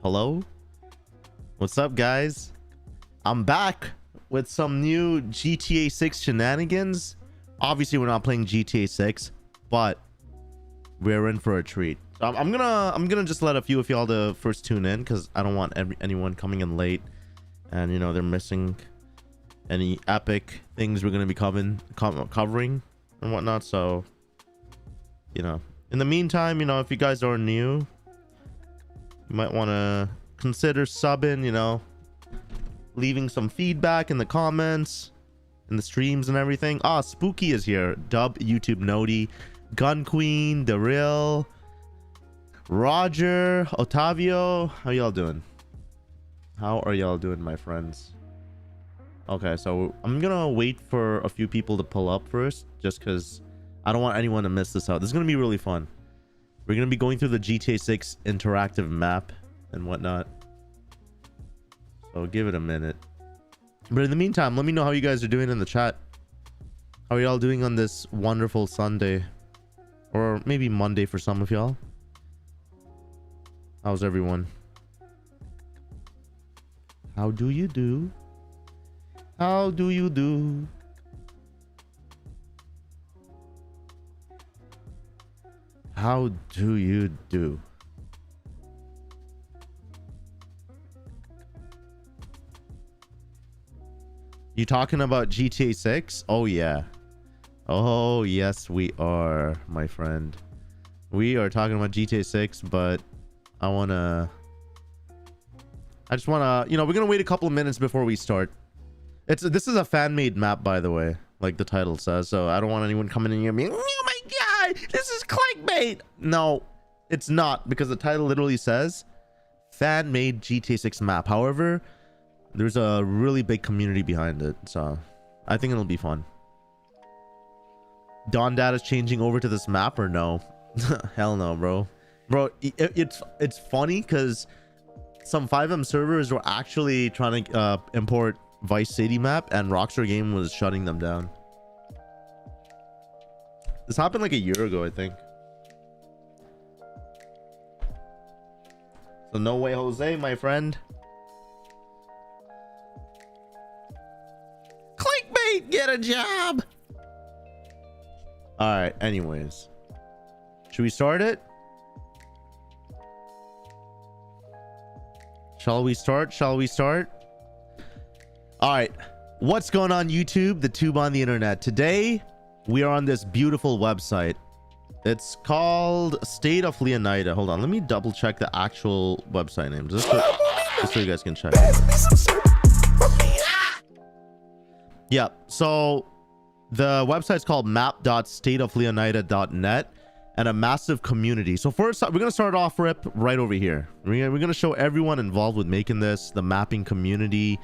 Hello? What's up, guys? I'm back with some new GTA 6 shenanigans. Obviously, we're not playing GTA 6, but we're in for a treat. So I'm gonna just let a few of y'all to first tune in because I don't want anyone coming in late and they're missing any epic things we're gonna be covering and whatnot. So in the meantime, if you guys are new, you might want to consider subbing, leaving some feedback in the comments, in the streams and everything. Spooky is here. Dub, YouTube, Nodi, Gun Queen, The Real, Roger, Otavio. How y'all doing? How are y'all doing, my friends? Okay, so I'm gonna wait for a few people to pull up first, just because I don't want anyone to miss this out. This is gonna be really fun. We're gonna be going through the GTA 6 interactive map and whatnot. So give it a minute. But in the meantime, let me know how you guys are doing in the chat. How are y'all doing on this wonderful Sunday? Or maybe Monday for some of y'all. How's everyone? How do you do? How do you do? How do you do? You talking about GTA 6? Oh yeah. Oh yes, we are, my friend. We are talking about GTA 6, but I just wanna, we're gonna wait a couple of minutes before we start. This is a fan-made map, by the way, like the title says, so I don't want anyone coming in here and being, oh my god, this is clickbait. No, it's not, because the title literally says fan-made GTA 6 map. However, there's a really big community behind it, so I think it'll be fun. Don Dad is changing over to this map or no? Hell no, bro. It's funny because some FiveM servers were actually trying to import Vice City map, and Rockstar Game was shutting them down. This happened like a year ago, I think. So no way, Jose, my friend. Clickbait, get a job. All right, anyways, should we start it? Shall we start? All right, what's going on, YouTube, the tube on the internet? Today we are on this beautiful website. It's called State of Leonida. Hold on, let me double check the actual website name just so you guys can check. Yeah, so the website's called map.stateofleonida.net, and a massive community. So first, we're gonna start off right over here. We're gonna show everyone involved with making this, the mapping community.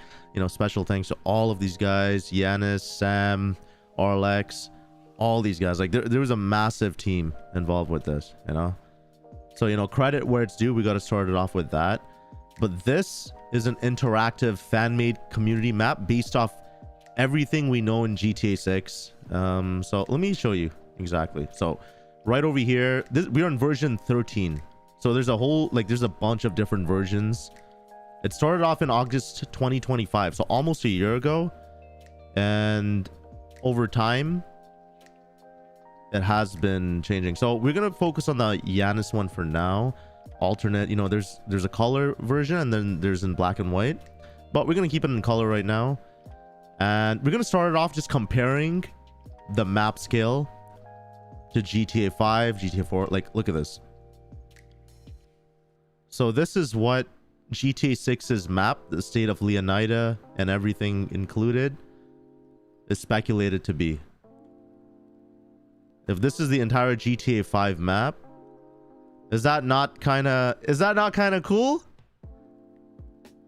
Special thanks to all of these guys: Yanis, Sam, Arlex, all these guys. Like there was a massive team involved with this. So credit where it's due. We got to start it off with that. But this is an interactive fan-made community map based off everything we know in GTA 6. So let me show you exactly. So right over here, we're on version 13. So there's a bunch of different versions. It started off in August 2025, so almost a year ago, and over time it has been changing. So we're gonna focus on the Yanis one for now. Alternate, there's a color version, and then there's in black and white, but we're gonna keep it in color right now. And we're gonna start it off just comparing the map scale to GTA 5, GTA 4. Like, look at this. So this is what GTA 6's map, the State of Leonida and everything included, is speculated to be. If this is the entire GTA 5 map, is that not kind of cool?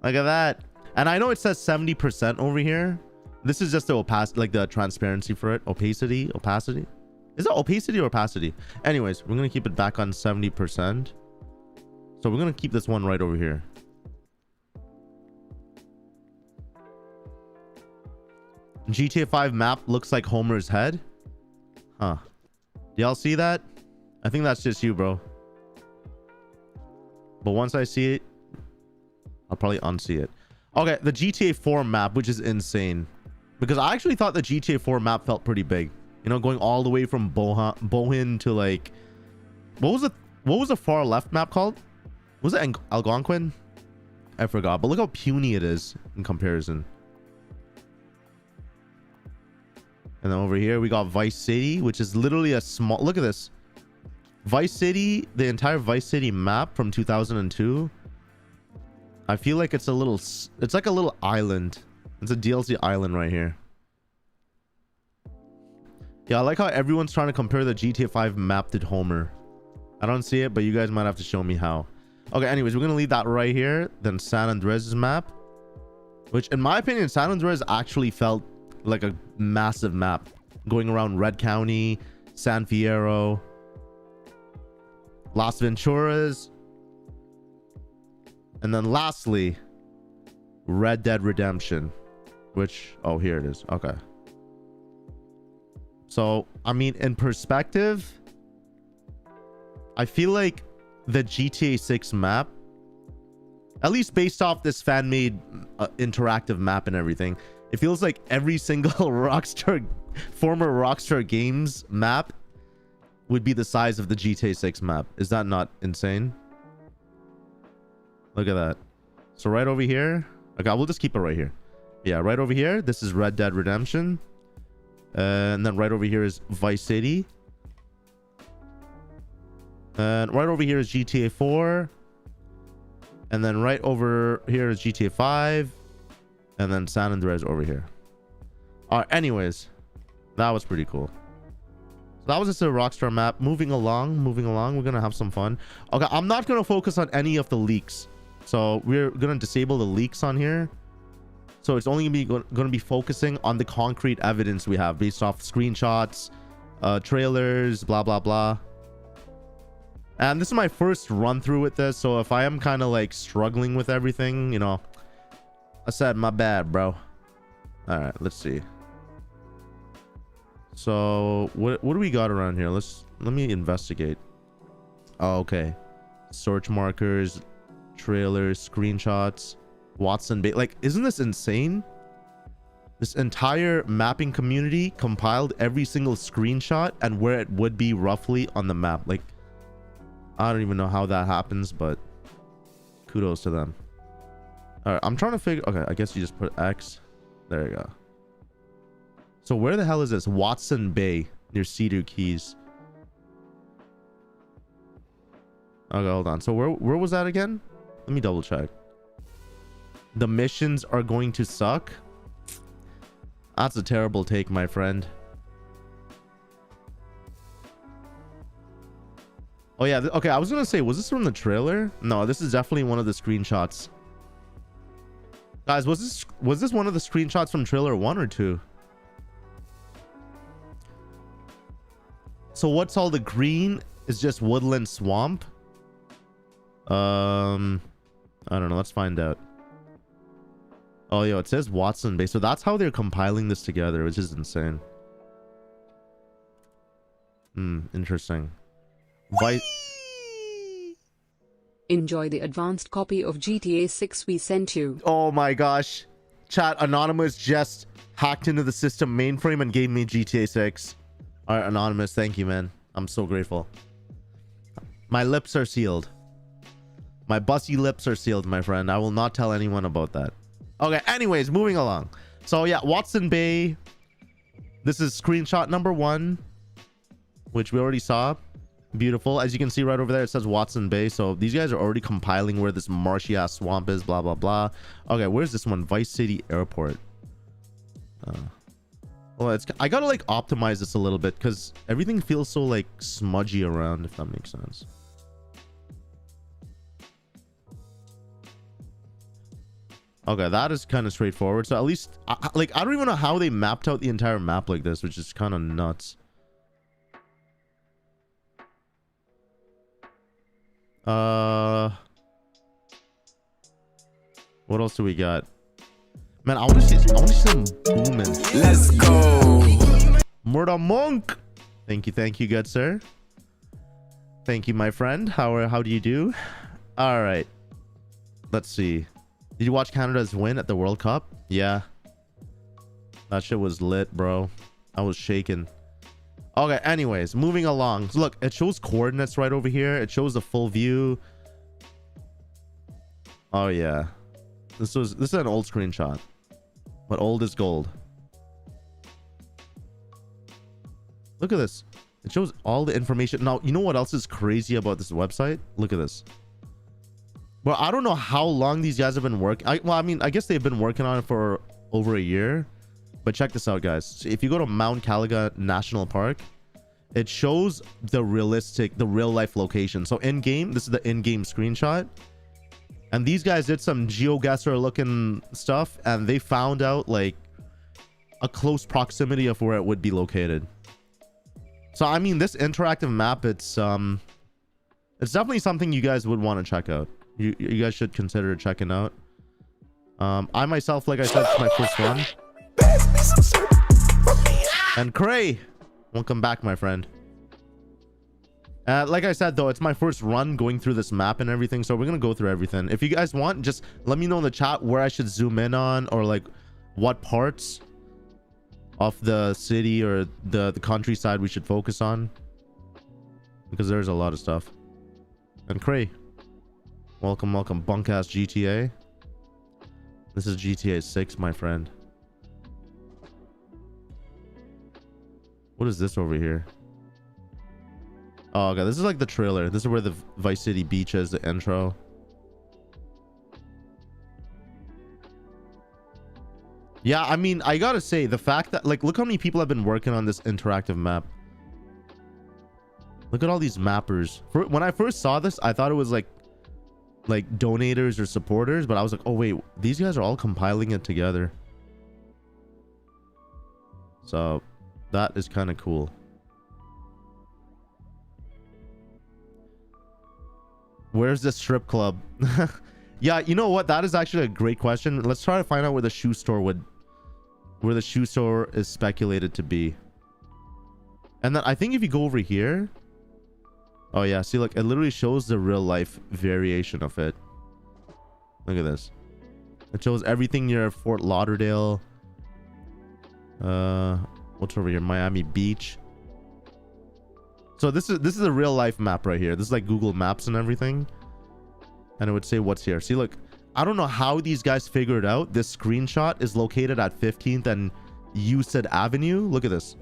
Look at that. And I know it says 70% over here. This is just the opacity, like the transparency for it. Opacity. Is it opacity or opacity? Anyways, we're gonna keep it back on 70%. So we're gonna keep this one right over here. GTA 5 map looks like Homer's head. Huh. Y'all see that? I think that's just you, bro. But once I see it, I'll probably unsee it. Okay, the GTA 4 map, which is insane. Because I actually thought the GTA 4 map felt pretty big. You know, going all the way from Bohin to like... What was the far left map called? Was it Algonquin? I forgot. But look how puny it is in comparison. And then over here, we got Vice City, which is literally a small... Look at this. Vice City, the entire Vice City map from 2002. I feel like it's a little... It's like a little island. It's a DLC island right here. Yeah, I like how everyone's trying to compare the GTA 5 map to Homer. I don't see it, but you guys might have to show me how. Okay, anyways, we're going to leave that right here. Then San Andreas' map. Which, in my opinion, San Andreas actually felt like a massive map. Going around Red County, San Fierro, Las Venturas. And then lastly, Red Dead Redemption. Which, oh, here it is. Okay. So, I mean, in perspective, I feel like the GTA 6 map, at least based off this fan-made interactive map and everything, it feels like every single former Rockstar Games map would be the size of the GTA 6 map. Is that not insane? Look at that. So right over here, okay, we'll just keep it right here. Yeah, right over here, this is Red Dead Redemption. And then right over here is Vice City. And right over here is GTA 4. And then right over here is GTA 5. And then San Andreas over here. Alright, anyways. That was pretty cool. So that was just a Rockstar map. Moving along. We're going to have some fun. Okay, I'm not going to focus on any of the leaks. So we're going to disable the leaks on here. So it's only going to be focusing on the concrete evidence we have based off screenshots, trailers, blah, blah, blah. And this is my first run through with this. So if I am kind of like struggling with everything, you know, I said my bad, bro. All right, let's see. So what do we got around here? Let me investigate. Oh, okay. Search markers, trailers, screenshots. Watson Bay, like, isn't this insane? This entire mapping community compiled every single screenshot and where it would be roughly on the map. Like, I don't even know how that happens, but kudos to them. All right, I'm trying to figure. Okay, I guess you just put X. There you go. So where the hell is this? Watson Bay near Cedar Keys. Okay, hold on. So where was that again? Let me double check. The missions are going to suck. That's a terrible take, my friend. Oh yeah, okay, I was gonna say, was this from the trailer? No, this is definitely one of the screenshots. Guys, was this one of the screenshots from trailer 1 or 2? So what's all the green is just woodland swamp? I don't know, let's find out. Oh, yo, it says Watson Bay. So that's how they're compiling this together, which is insane. Interesting. Enjoy the advanced copy of GTA 6 we sent you. Oh my gosh. Chat, Anonymous just hacked into the system mainframe and gave me GTA 6. Alright, Anonymous, thank you, man. I'm so grateful. My lips are sealed. My bussy lips are sealed, my friend. I will not tell anyone about that. Okay, anyways, moving along. So yeah, Watson Bay. This is screenshot number 1, which we already saw. Beautiful. As you can see right over there, it says Watson Bay. So these guys are already compiling where this marshy ass swamp is, blah, blah, blah. Okay, where's this one? Vice City Airport. Well, I gotta like optimize this a little bit because everything feels so like smudgy around, if that makes sense. Okay, that is kind of straightforward. So at least, I don't even know how they mapped out the entire map like this, which is kind of nuts. What else do we got? Man, I want to see some booming. Let's go. Murder Monk. Thank you, good sir. Thank you, my friend. How do you do? All right. Let's see. Did you watch Canada's win at the World Cup? Yeah. That shit was lit, bro. I was shaking. Okay, anyways, moving along. So look, it shows coordinates right over here. It shows the full view. Oh yeah. This is an old screenshot. But old is gold. Look at this. It shows all the information. Now, you know what else is crazy about this website? Look at this. Well, I don't know how long these guys have been working. Well, I mean, I guess they've been working on it for over a year. But check this out, guys. So if you go to Mount Caliga National Park, it shows the real life location. So in game, this is the in-game screenshot. And these guys did some GeoGuessr looking stuff, and they found out like a close proximity of where it would be located. So I mean, this interactive map, it's definitely something you guys would want to check out. You guys should consider checking out. I myself, like I said, it's my first run. And Cray, welcome back, my friend. Like I said, though, it's my first run going through this map and everything, so we're gonna go through everything. If you guys want, just let me know in the chat where I should zoom in on, or like what parts of the city or the countryside we should focus on, because there's a lot of stuff. And Cray, welcome Bunkass GTA. This is GTA 6, my friend. What is this over here? Oh, okay, this is like the trailer. This is where the Vice City Beach is, the intro. Yeah, I mean, I gotta say, the fact that, like, look how many people have been working on this interactive map. Look at all these mappers. When I first saw this, I thought it was like donators or supporters, but I was like, oh wait, these guys are all compiling it together. So that is kind of cool. Where's the strip club? Yeah, you know what? That is actually a great question. Let's try to find out where the shoe store is speculated to be. And then I think if you go over here, oh yeah, see, look, it literally shows the real life variation of it. Look at this. It shows everything near Fort Lauderdale. What's over here? Miami Beach. So this is a real life map right here. This is like Google Maps and everything. And it would say what's here. See, look, I don't know how these guys figured out this screenshot is located at 15th and USAID Avenue. Look at this.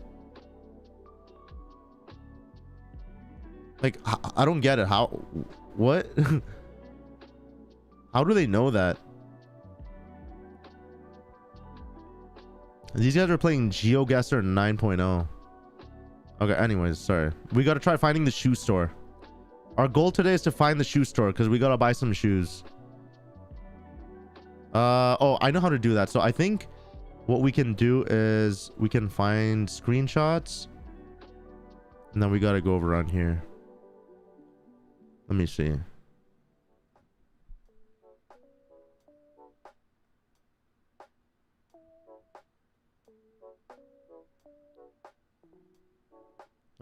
Like, I don't get it. How? What? How do they know that? These guys are playing GeoGuessr 9.0. Okay, anyways, sorry. We gotta try finding the shoe store. Our goal today is to find the shoe store because we gotta buy some shoes. Oh, I know how to do that. So I think what we can do is we can find screenshots, and then we gotta go over on here. Let me see.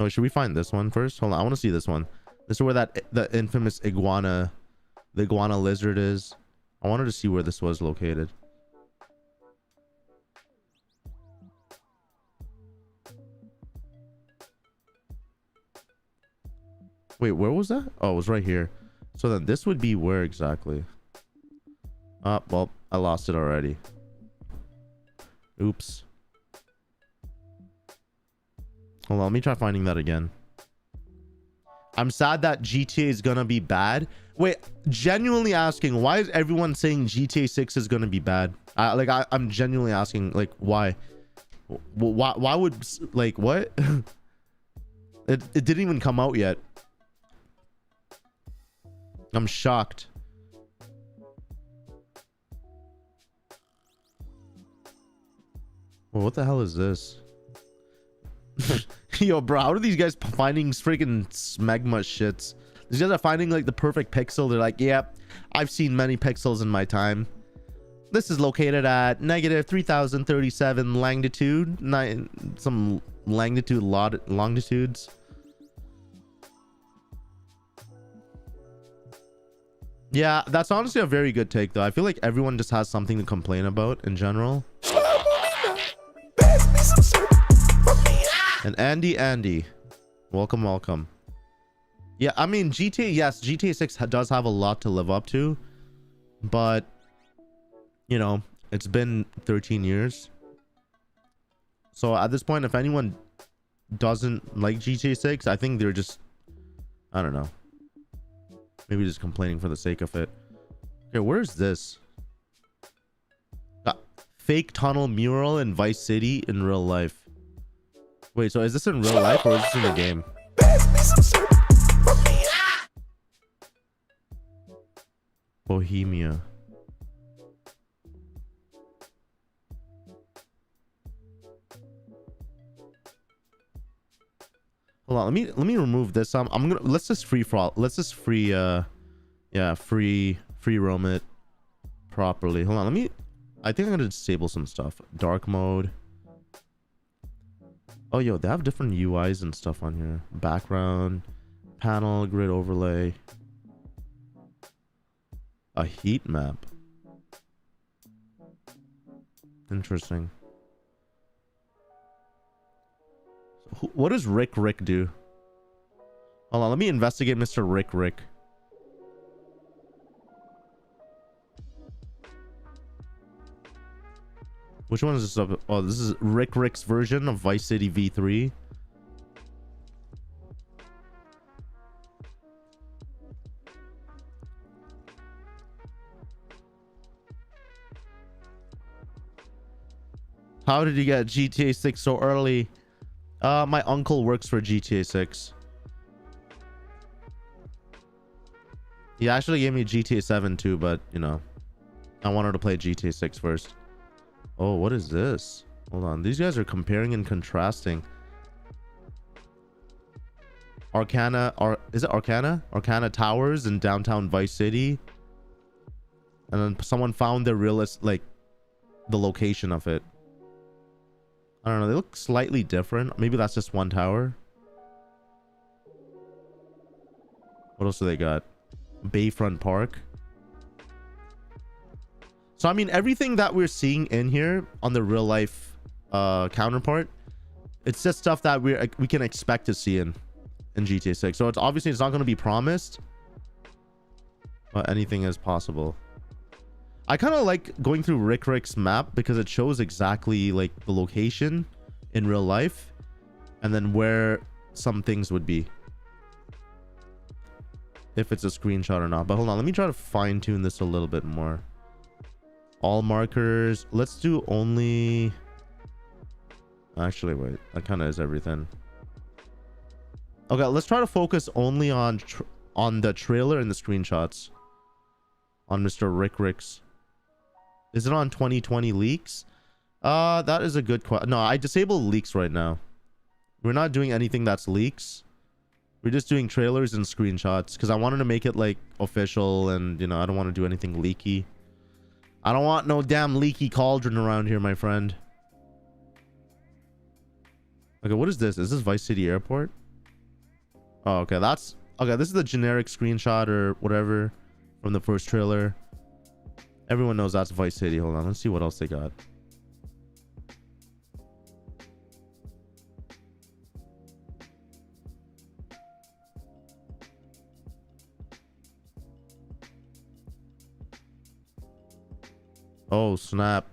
Oh, should we find this one first? Hold on, I want to see this one. This is where the infamous iguana, the iguana lizard is. I wanted to see where this was located. Wait, where was that? Oh, it was right here. So then this would be where exactly? Well, I lost it already. Oops. Hold on, let me try finding that again. I'm sad that GTA is gonna be bad. Wait, genuinely asking, why is everyone saying GTA 6 is gonna be bad? I'm genuinely asking, like, why? Why would, like, what? It didn't even come out yet. I'm shocked. Well, what the hell is this? Yo, bro, how are these guys finding freaking smegma shits? These guys are finding like the perfect pixel. They're like, yeah, I've seen many pixels in my time. This is located at negative 3037 longitude, some longitudes. Yeah, that's honestly a very good take though. I feel like everyone just has something to complain about in general. And Andy, welcome. Yeah, I mean GTA, yes, GTA 6 does have a lot to live up to, but you know, it's been 13 years. So at this point, if anyone doesn't like GTA 6, I think they're just, I don't know, maybe just complaining for the sake of it. Okay, where's this? Fake tunnel mural in Vice City in real life. Wait, so is this in real life or is this in the game? Bohemia. Hold on, let me remove this. I'm gonna let's just free roam it properly. Hold on, I think I'm gonna disable some stuff. Dark mode. Oh yo, they have different UIs and stuff on here. Background, panel, grid overlay. A heat map. Interesting. What does Rick do? Hold on, let me investigate Mr. Rick. Which one is this? Oh, this is Rick's version of Vice City V3. How did you get GTA 6 so early? My uncle works for GTA 6. He actually gave me GTA 7 too, but you know, I wanted to play GTA 6 first. Oh, what is this? Hold on, these guys are comparing and contrasting. Is it Arcana? Arcana Towers in downtown Vice City. And then someone found the the location of it. I don't know, they look slightly different. Maybe that's just one tower. What else do they got? Bayfront Park. So I mean, everything that we're seeing in here on the real life counterpart, it's just stuff that we can expect to see in GTA 6. So it's obviously it's not going to be promised, but anything is possible. I kind of like going through Rick's map because it shows exactly like the location in real life and then where some things would be, if it's a screenshot or not. But hold on, let me try to fine tune this a little bit more. All markers, let's do only, actually wait, that kind of is everything. Okay, let's try to focus only on the trailer and the screenshots on Mr. Rick's. Is it on 2020 leaks? That is a good question. No, I disable leaks right now. We're not doing anything that's leaks. We're just doing trailers and screenshots because I wanted to make it like official, and you know, I don't want to do anything leaky. I don't want no damn leaky cauldron around here, my friend. Okay, what is this? Is this Vice City Airport? Oh, okay, that's okay. This is the generic screenshot or whatever from the first trailer. Everyone knows that's Vice City. Hold on, let's see what else they got. Oh snap.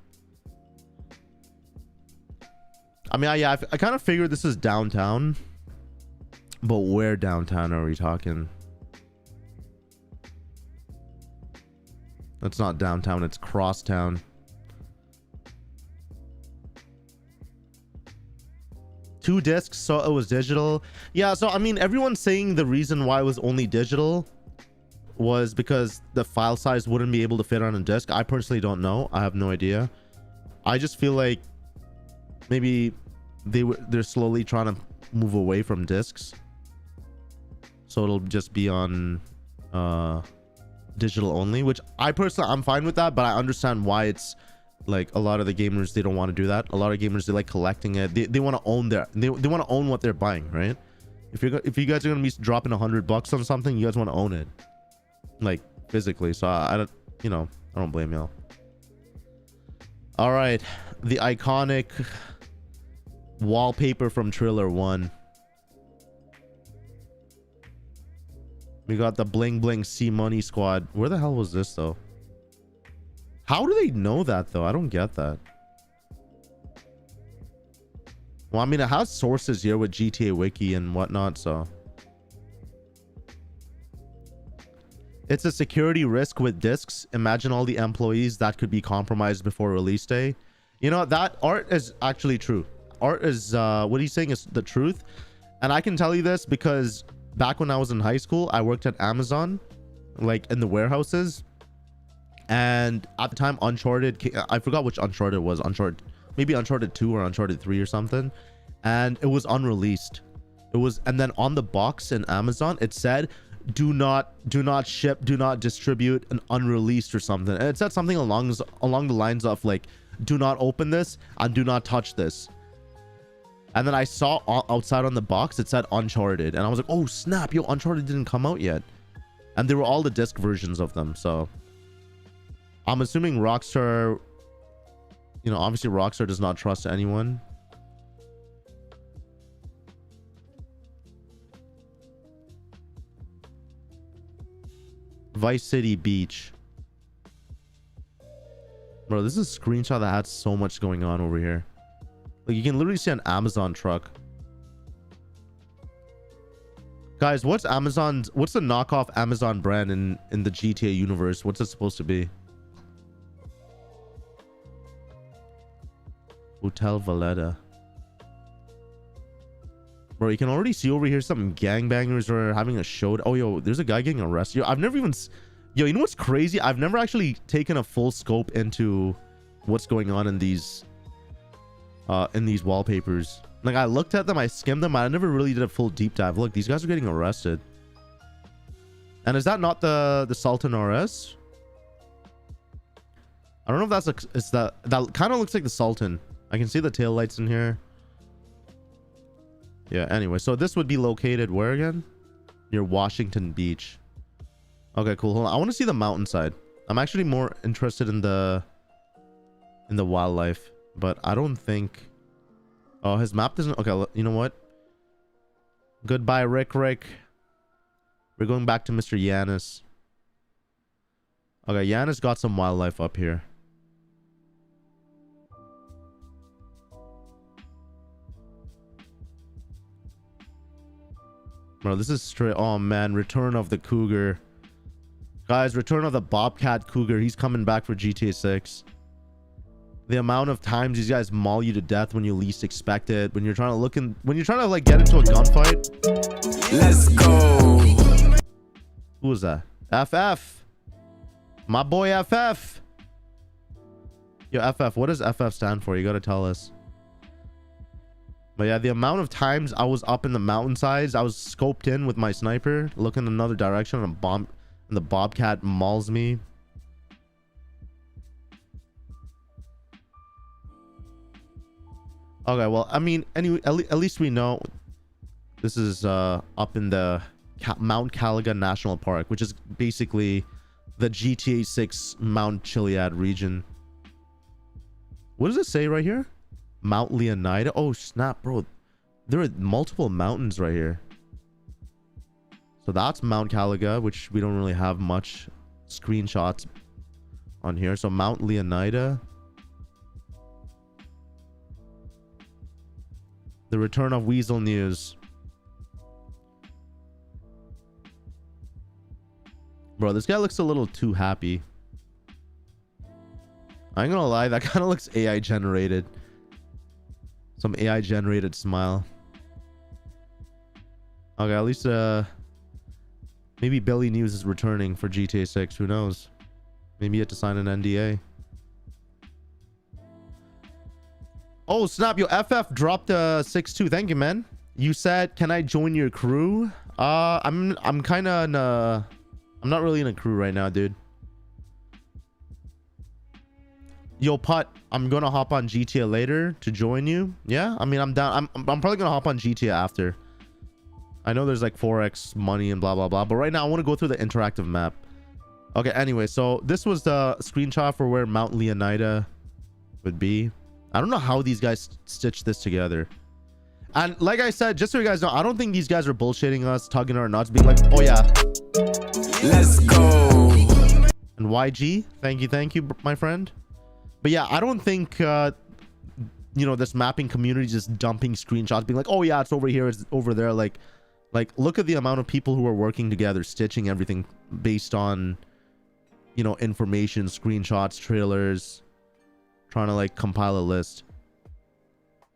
I mean, I kind of figured this is downtown, but where downtown are we talking? It's not downtown, it's crosstown. 2 discs, so it was digital. Yeah, so I mean, everyone's saying the reason why it was only digital was because the file size wouldn't be able to fit on a disc. I personally don't know. I have no idea. I just feel like maybe they're slowly trying to move away from discs, so it'll just be on digital only, which I'm fine with that, but I understand why it's like a lot of the gamers, they don't want to do that. A lot of gamers, they like collecting it. They want to own they want to own what they're buying, right? If you guys are gonna be dropping $100 on something, you guys want to own it. Like, physically, so I don't, you know, I don't blame y'all. All right, the iconic wallpaper from Trailer 1. We got the bling bling C Money Squad. Where the hell was this though? How do they know that though? I don't get that. Well, I mean, it has sources here with GTA Wiki and whatnot, so. It's a security risk with discs. Imagine all the employees that could be compromised before release day. You know, that art is actually true. Art is, what he's saying is the truth. And I can tell you this because back when I was in high school, I worked at Amazon, like in the warehouses. And at the time, Uncharted, I forgot which Uncharted was. Maybe Uncharted 2 or Uncharted 3 or something. And it was unreleased. It was, and then on the box in Amazon, it said, do not ship, do not distribute an unreleased or something. And it said something along the lines of like, do not open this and do not touch this. And then I saw outside on the box, it said Uncharted. And I was like, oh snap, yo, Uncharted didn't come out yet. And they were all the disc versions of them. So I'm assuming Rockstar, you know, obviously Rockstar does not trust anyone. Vice City Beach. Bro, this is a screenshot that had so much going on over here. Like, you can literally see an Amazon truck. Guys, what's the knockoff Amazon brand in the GTA universe? What's it supposed to be? Hotel Valletta. Bro, you can already see over here some gangbangers are having a show. Oh, yo, there's a guy getting arrested. Yo, I've never even... Yo, you know what's crazy? I've never actually taken a full scope into what's going on in these wallpapers. Like, I looked at them, I skimmed them, I never really did a full deep dive. Look, these guys are getting arrested. And is that not the Sultan RS? I don't know if that's that kind of looks like the Sultan. I can see the taillights in here. Yeah, anyway, so this would be located where again? Near Washington Beach. Okay, cool. Hold on. I want to see the mountainside. I'm actually more interested in the wildlife, but I don't think... Oh, his map doesn't... Okay, you know what? Goodbye, Rick. We're going back to Mr. Yanis. Okay, Yanis got some wildlife up here. Bro, this is straight... Oh, man. Return of the Cougar. Guys, return of the Bobcat Cougar. He's coming back for GTA 6. The amount of times these guys maul you to death when you least expect it. When you're trying to like get into a gunfight. Let's go. Who was that? FF. My boy FF. Yo, FF. What does FF stand for? You gotta tell us. But yeah, the amount of times I was up in the mountainsides, I was scoped in with my sniper, looking in another direction, and the Bobcat mauls me. Okay, well, I mean, anyway, at least we know this is up in the Mount Caliga National Park, which is basically the GTA 6 Mount Chiliad region. What does it say right here? Mount Leonida. Oh snap, bro, there are multiple mountains right here. So that's Mount Caliga, which we don't really have much screenshots on here. So Mount Leonida. The return of Weasel News. Bro, this guy looks a little too happy. I ain't gonna lie, that kind of looks AI generated. Some AI generated smile. Okay, at least maybe Billy News is returning for GTA 6. Who knows? Maybe you have to sign an NDA. Oh snap, yo, FF dropped a 6-2. Thank you, man. You said, can I join your crew? I'm kind of in a... I'm not really in a crew right now, dude. Yo, Putt, I'm gonna hop on GTA later to join you. Yeah, I mean, I'm down. I'm probably gonna hop on GTA after. I know there's like 4x money and blah blah blah, but right now I want to go through the interactive map. Okay, anyway, so this was the screenshot for where Mount Leonida would be. I don't know how these guys stitched this together. And like I said, just so you guys know, I don't think these guys are bullshitting us, tugging our nuts, being like, oh yeah, Let's go. and YG, thank you, my friend. But yeah, I don't think you know, this mapping community just dumping screenshots, being like, oh yeah, it's over here, it's over there. Like look at the amount of people who are working together, stitching everything based on, you know, information, screenshots, trailers, trying to like compile a list.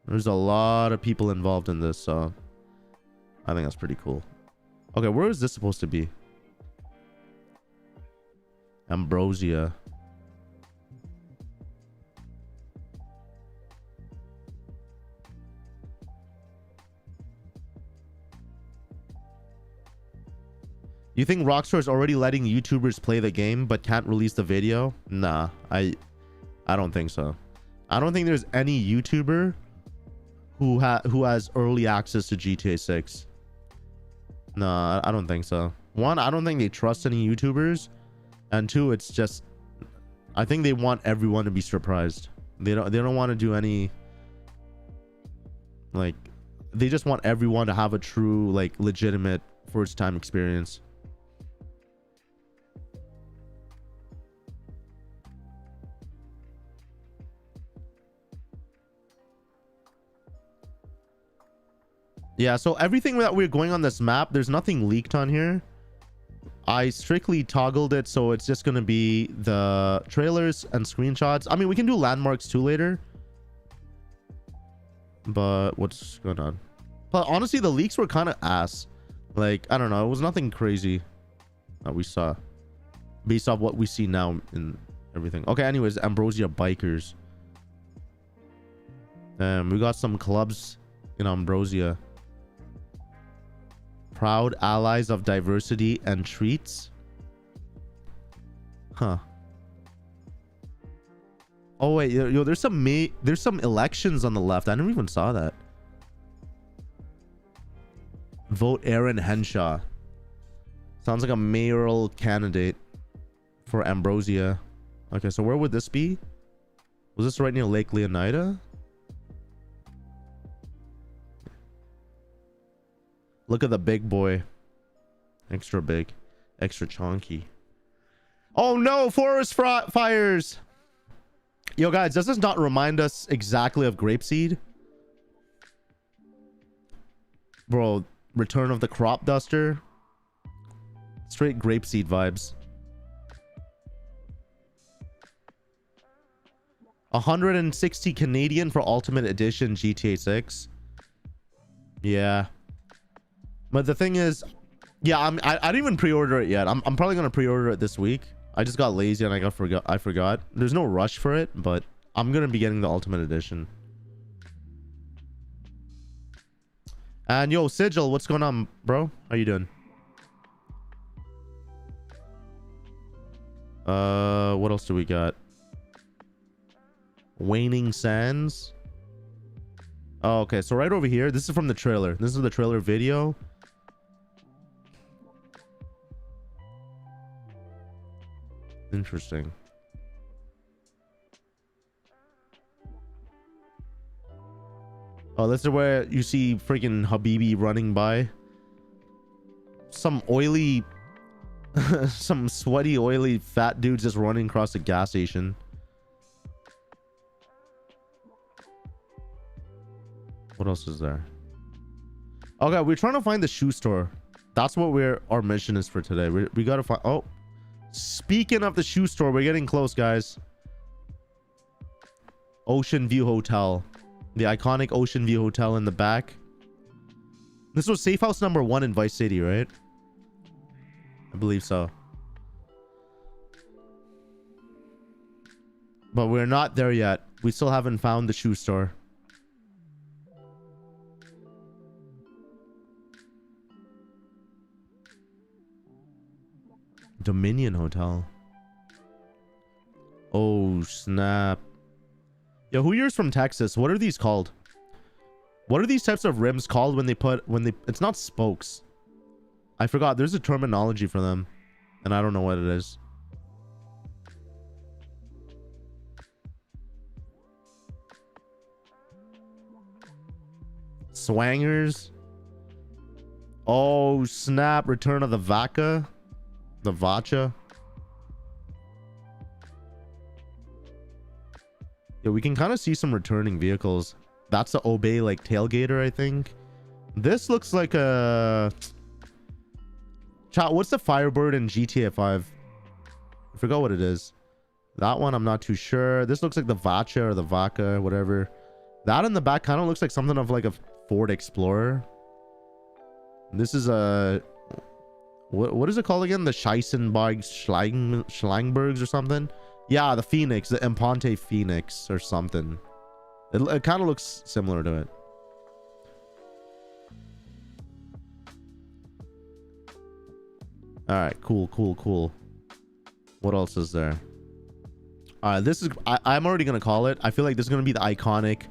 There's a lot of people involved in this, so I think that's pretty cool. Okay, where is this supposed to be? Ambrosia. You think Rockstar is already letting YouTubers play the game but can't release the video? Nah, I don't think so. I don't think there's any YouTuber who has early access to GTA 6. Nah, I don't think so. One, I don't think they trust any YouTubers, and two, it's just, I think they want everyone to be surprised. They don't want to do any, like, they just want everyone to have a true, like, legitimate first time experience. Yeah, so everything that we're going on this map, there's nothing leaked on here. I strictly toggled it, so it's just gonna be the trailers and screenshots. I mean, we can do landmarks too later. But what's going on? But honestly, the leaks were kind of ass. Like, I don't know, it was nothing crazy that we saw based off what we see now in everything. Okay, anyways, Ambrosia Bikers. We got some clubs in Ambrosia. Proud allies of diversity and treats. Huh. Oh wait, yo, there's some elections on the left. I never even saw that. Vote Aaron Henshaw. Sounds like a mayoral candidate for Ambrosia. Okay, so where would this be? Was this right near Lake Leonida? Look at the big boy. Extra big. Extra chonky. Oh no, forest fires. Yo guys, does this not remind us exactly of Grapeseed? Bro, Return of the Crop Duster. Straight Grapeseed vibes. 160 Canadian for Ultimate Edition GTA 6. Yeah. But the thing is, yeah, I didn't even pre-order it yet. I'm probably gonna pre-order it this week. I just got lazy and I forgot. There's no rush for it, but I'm gonna be getting the Ultimate Edition. And yo, Sigil, what's going on, bro? How you doing? What else do we got? Waning Sands. Oh, okay, so right over here, this is from the trailer. This is the trailer video. Interesting. Oh, this is where you see freaking Habibi running by. Some oily, some sweaty, oily, fat dudes just running across the gas station. What else is there? Okay, we're trying to find the shoe store. That's what our mission is for today. We gotta find. Oh, speaking of the shoe store, we're getting close, guys. Ocean View Hotel, the iconic Ocean View Hotel in the back. This was safe house number 1 in Vice City, right? I believe so. But we're not there yet. We still haven't found the shoe store. Dominion Hotel. Oh snap. Yo, who here's from Texas? What are these called? What are these types of rims called when they it's not spokes. I forgot. There's a terminology for them and I don't know what it is. Swangers. Oh snap! Return of the Vaca, the Vacha. Yeah, we can kind of see some returning vehicles. That's the Obey like tailgater, I think. This looks like a chat. What's the Firebird in GTA 5? I forgot what it is. That one I'm not too sure. This looks like the Vacha or the Vaca, whatever. That in the back kind of looks like something of like a Ford Explorer. This is a what is it called again? The Scheissenberg Schlangbergs or something. Yeah, the Phoenix, the Imponte Phoenix or something. It kind of looks similar to it. All right, cool. What else is there? This is I'm already gonna call it. I feel like this is gonna be the iconic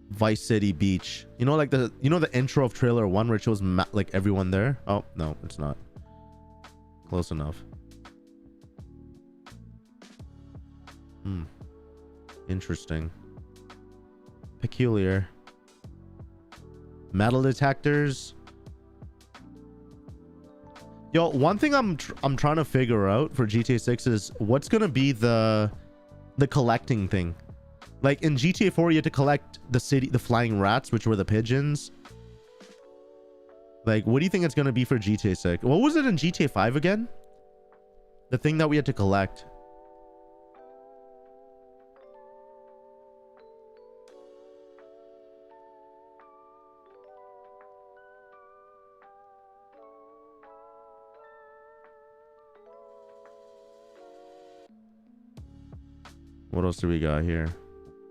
Vice City beach. You know, like the intro of trailer 1 where it shows like everyone there. Oh no, it's not. Close enough. Interesting. Peculiar. Metal detectors. Yo, one thing I'm trying to figure out for GTA 6 is what's gonna be the collecting thing. Like in GTA 4, you had to collect the flying rats, which were the pigeons. Like, what do you think it's gonna be for GTA 6? What was it in GTA 5 again? The thing that we had to collect. What else do we got here?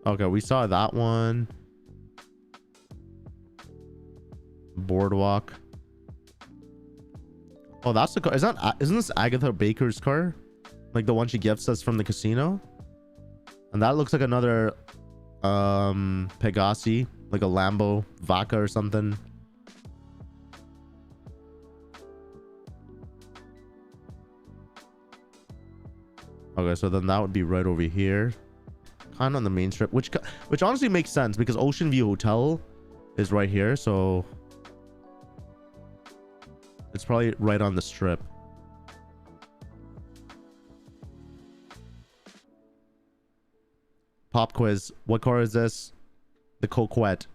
Okay, we saw that one. Boardwalk. Oh, that's the car. Isn't this Agatha Baker's car? Like the one she gifts us from the casino? And that looks like another Pegasi, like a Lambo Vaca or something. Okay, so then that would be right over here, kind of on the main strip, which honestly makes sense because Ocean View Hotel is right here, so it's probably right on the strip. Pop quiz. What car is this? The Coquette.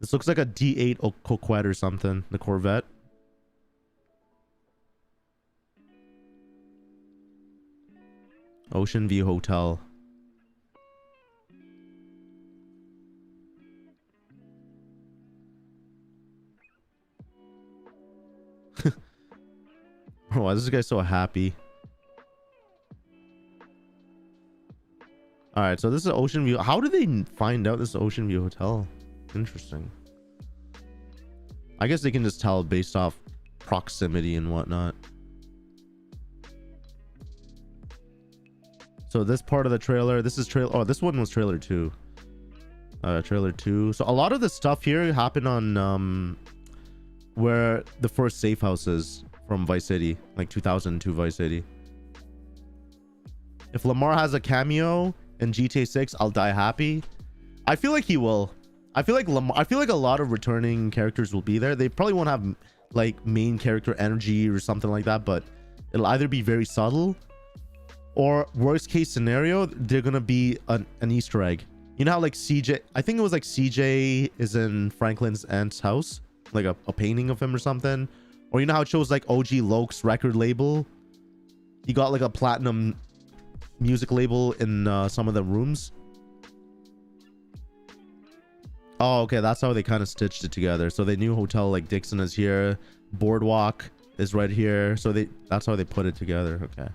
This looks like a D8 Coquette or something. The Corvette. Ocean View Hotel. Bro, why is this guy so happy? All right, so this is Ocean View. How did they find out this is Ocean View Hotel? Interesting. I guess they can just tell based off proximity and whatnot. So this part of the trailer, this is trailer. Oh, this one was trailer 2. Trailer 2. So a lot of the stuff here happened on where the first safe house is from Vice City, like 2002 Vice City. If Lamar has a cameo in GTA 6, I'll die happy. I feel like he will. I feel like a lot of returning characters will be there. They probably won't have like main character energy or something like that, but it'll either be very subtle, or worst case scenario, they're gonna be an Easter egg. You know how like CJ, I think it was like CJ is in Franklin's aunt's house, like a painting of him or something. Or you know how it shows like OG Loke's record label? He got like a platinum music label in some of the rooms. Oh, okay, that's how they kind of stitched it together. So they knew Hotel like Dixon is here, Boardwalk is right here. So that's how they put it together. Okay.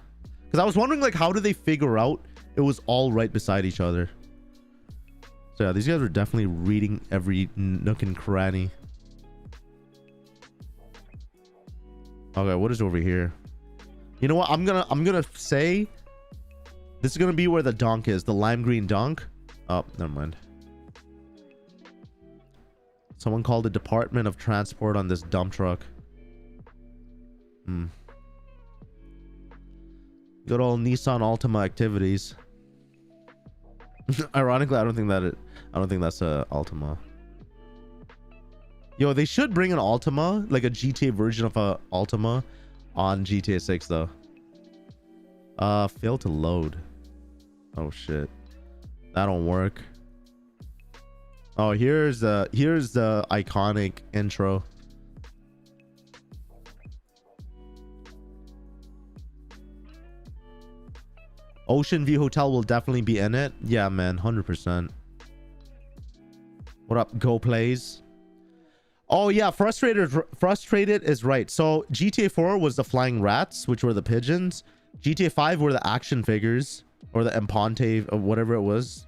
Because I was wondering like how do they figure out it was all right beside each other? So yeah, these guys are definitely reading every nook and cranny. Okay, what is over here? You know what? I'm gonna say this is gonna be where the donk is, the lime green donk. Oh, never mind. Someone called the Department of Transport on this dump truck. Good old Nissan Altima activities. Ironically, I don't think that's a Altima. Yo, they should bring an Ultima, like a GTA version of a Ultima on GTA 6 though. Failed to load. Oh shit. That don't work. Oh, here's the iconic intro. Ocean View Hotel will definitely be in it. Yeah, man, 100%. What up, Go Plays? Oh yeah, frustrated is right. So GTA 4 was the flying rats, which were the pigeons. GTA 5 were the action figures, or the Emponte, or whatever it was.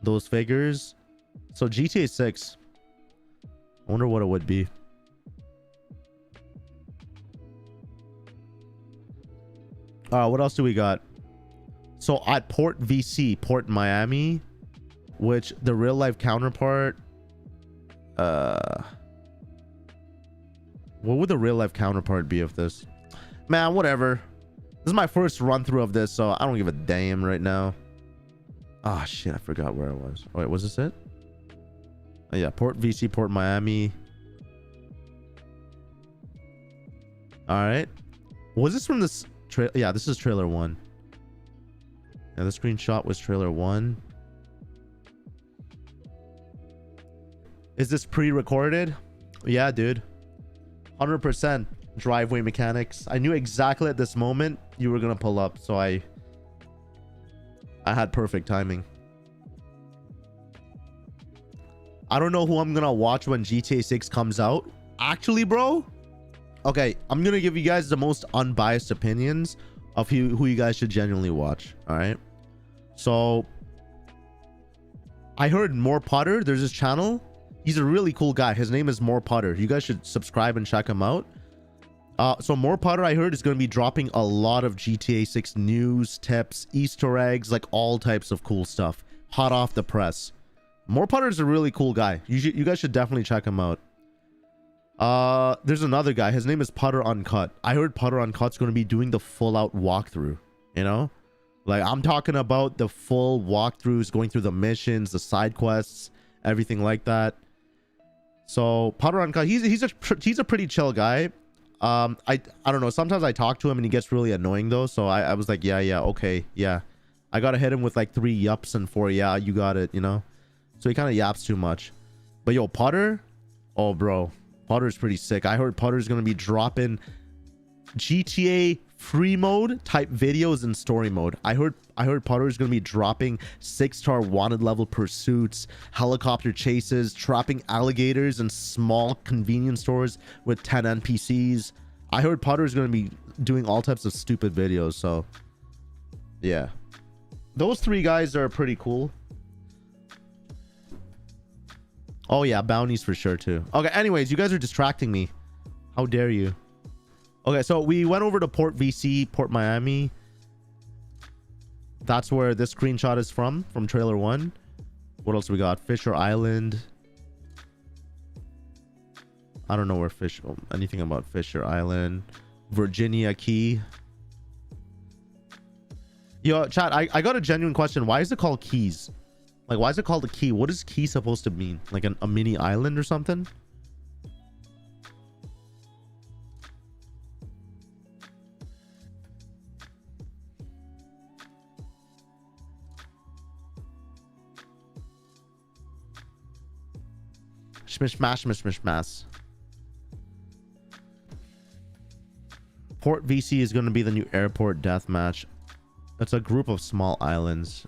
Those figures. So GTA 6, I wonder what it would be. What else do we got? So at Port VC, Port Miami, which the real life counterpart, what would the real life counterpart be of this? Man, whatever. This is my first run through of this, so I don't give a damn right now. Ah, shit, I forgot where I was. Oh, wait, was this it? Oh, yeah, Port VC, Port Miami. All right. Was this from this? Yeah, this is trailer 1. Yeah, the screenshot was trailer 1. Is this pre-recorded? Yeah, dude. 100% driveway mechanics. I knew exactly at this moment you were gonna pull up, so I had perfect timing. I don't know who I'm gonna watch when GTA 6 comes out. Actually, bro. Okay, I'm gonna give you guys the most unbiased opinions of who you guys should genuinely watch. All right. So I heard More Potter. There's this channel. He's a really cool guy. His name is More Potter. You guys should subscribe and check him out. So More Potter, I heard, is going to be dropping a lot of GTA 6 news, tips, Easter eggs, like all types of cool stuff, hot off the press. More Potter is a really cool guy. You guys should definitely check him out. There's another guy. His name is Putter Uncut. I heard Putter Uncut's going to be doing the full out walkthrough. You know, like I'm talking about the full walkthroughs, going through the missions, the side quests, everything like that. So Putter Uncut, he's a pretty chill guy. I don't know. Sometimes I talk to him and he gets really annoying though. So I was like, yeah, okay, yeah. I gotta hit him with like 3 yups and 4 yeah, you got it, you know. So he kind of yaps too much. But yo, Putter, oh bro. Putter's pretty sick. I heard Putter's gonna be dropping GTA free mode type videos in story mode. I heard Putter's gonna be dropping 6-star wanted level pursuits, helicopter chases, trapping alligators in small convenience stores with 10 NPCs. I heard Putter's gonna be doing all types of stupid videos. So yeah, those 3 guys are pretty cool. Oh yeah, bounties for sure too. Okay, anyways, you guys are distracting me. How dare you? Okay, so we went over to Port VC, Port Miami. That's where this screenshot is from trailer 1. What else we got? Fisher Island. I don't know where anything about Fisher Island. Virginia Key. Yo, chat, I got a genuine question. Why is it called Keys? Like, why is it called a key? What is key supposed to mean? Like a mini island or something? Shmish-mash. Port VC is going to be the new airport deathmatch. It's a group of small islands.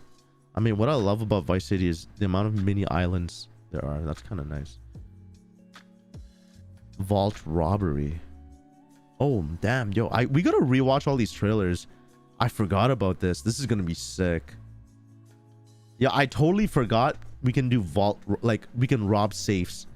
I mean, what I love about Vice City is the amount of mini islands there are. That's kind of nice. Vault robbery. Oh, damn. Yo, we gotta rewatch all these trailers. I forgot about this. This is gonna be sick. Yeah, I totally forgot we can do vault, like we can rob safes.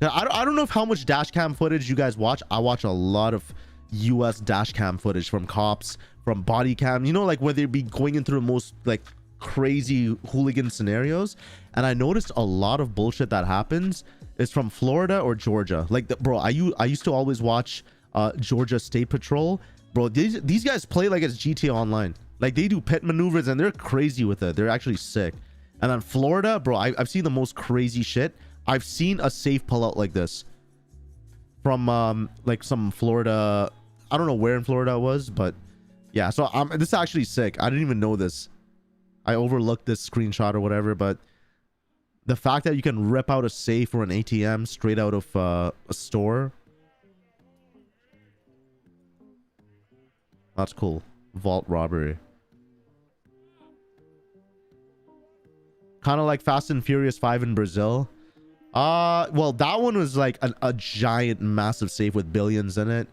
I don't know if how much dash cam footage you guys watch. I watch a lot of US dash cam footage from cops, from body cam, you know, like where they'd be going into the most like crazy hooligan scenarios. And I noticed a lot of bullshit that happens is from Florida or Georgia. Like bro, I used to always watch Georgia State Patrol. Bro, these guys play like it's GTA Online. Like they do pit maneuvers and they're crazy with it. They're actually sick. And then Florida, bro, I've seen the most crazy shit. I've seen a safe pull out like this from like some Florida. I don't know where in Florida it was, but yeah. So this is actually sick. I didn't even know this. I overlooked this screenshot or whatever, but the fact that you can rip out a safe or an ATM straight out of a store, that's cool. Vault robbery. Kind of like Fast and Furious 5 in Brazil. Well, that one was like a giant, massive safe with billions in it.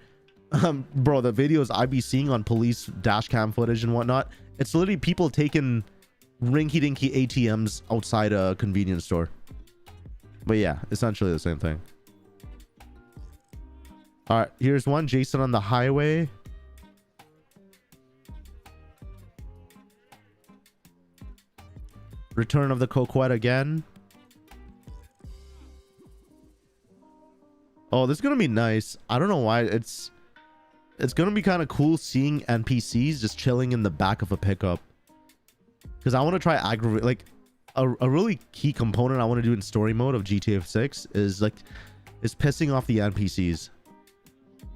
Bro, the videos I be seeing on police dash cam footage and whatnot, it's literally people taking rinky-dinky ATMs outside a convenience store. But yeah, essentially the same thing. All right, here's one. Jason on the highway. Return of the Coquette again. Oh, this is gonna be nice. I don't know why. It's gonna be kind of cool seeing NPCs just chilling in the back of a pickup. Because I want to try aggravate, like a really key component I want to do in story mode of GTA 6 is pissing off the NPCs.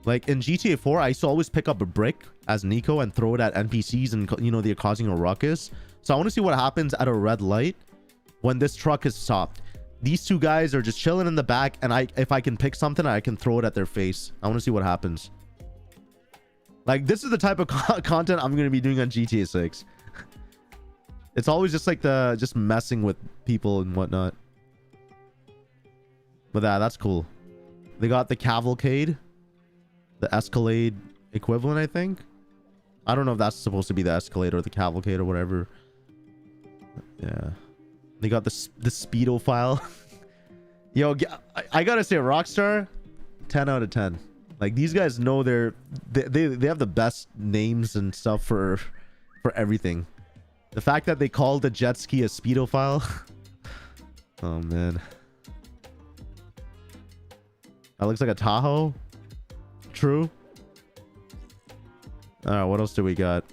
Like in GTA 4, I used to always pick up a brick as Nico and throw it at NPCs, and you know, they're causing a ruckus. So I want to see what happens at a red light when this truck is stopped. These two guys are just chilling in the back, and if I can pick something, I can throw it at their face. I want to see what happens. Like, this is the type of content I'm going to be doing on GTA 6. It's always just like just messing with people and whatnot. But that's cool. They got the cavalcade, the Escalade equivalent, I think. I don't know if that's supposed to be the Escalade or the cavalcade or whatever. Yeah. They got the speedo file. Yo, I gotta say, Rockstar, 10 out of 10. Like, these guys know they have the best names and stuff for everything. The fact that they called the jet ski a speedo file. Oh man. That looks like a Tahoe. True. All right, what else do we got?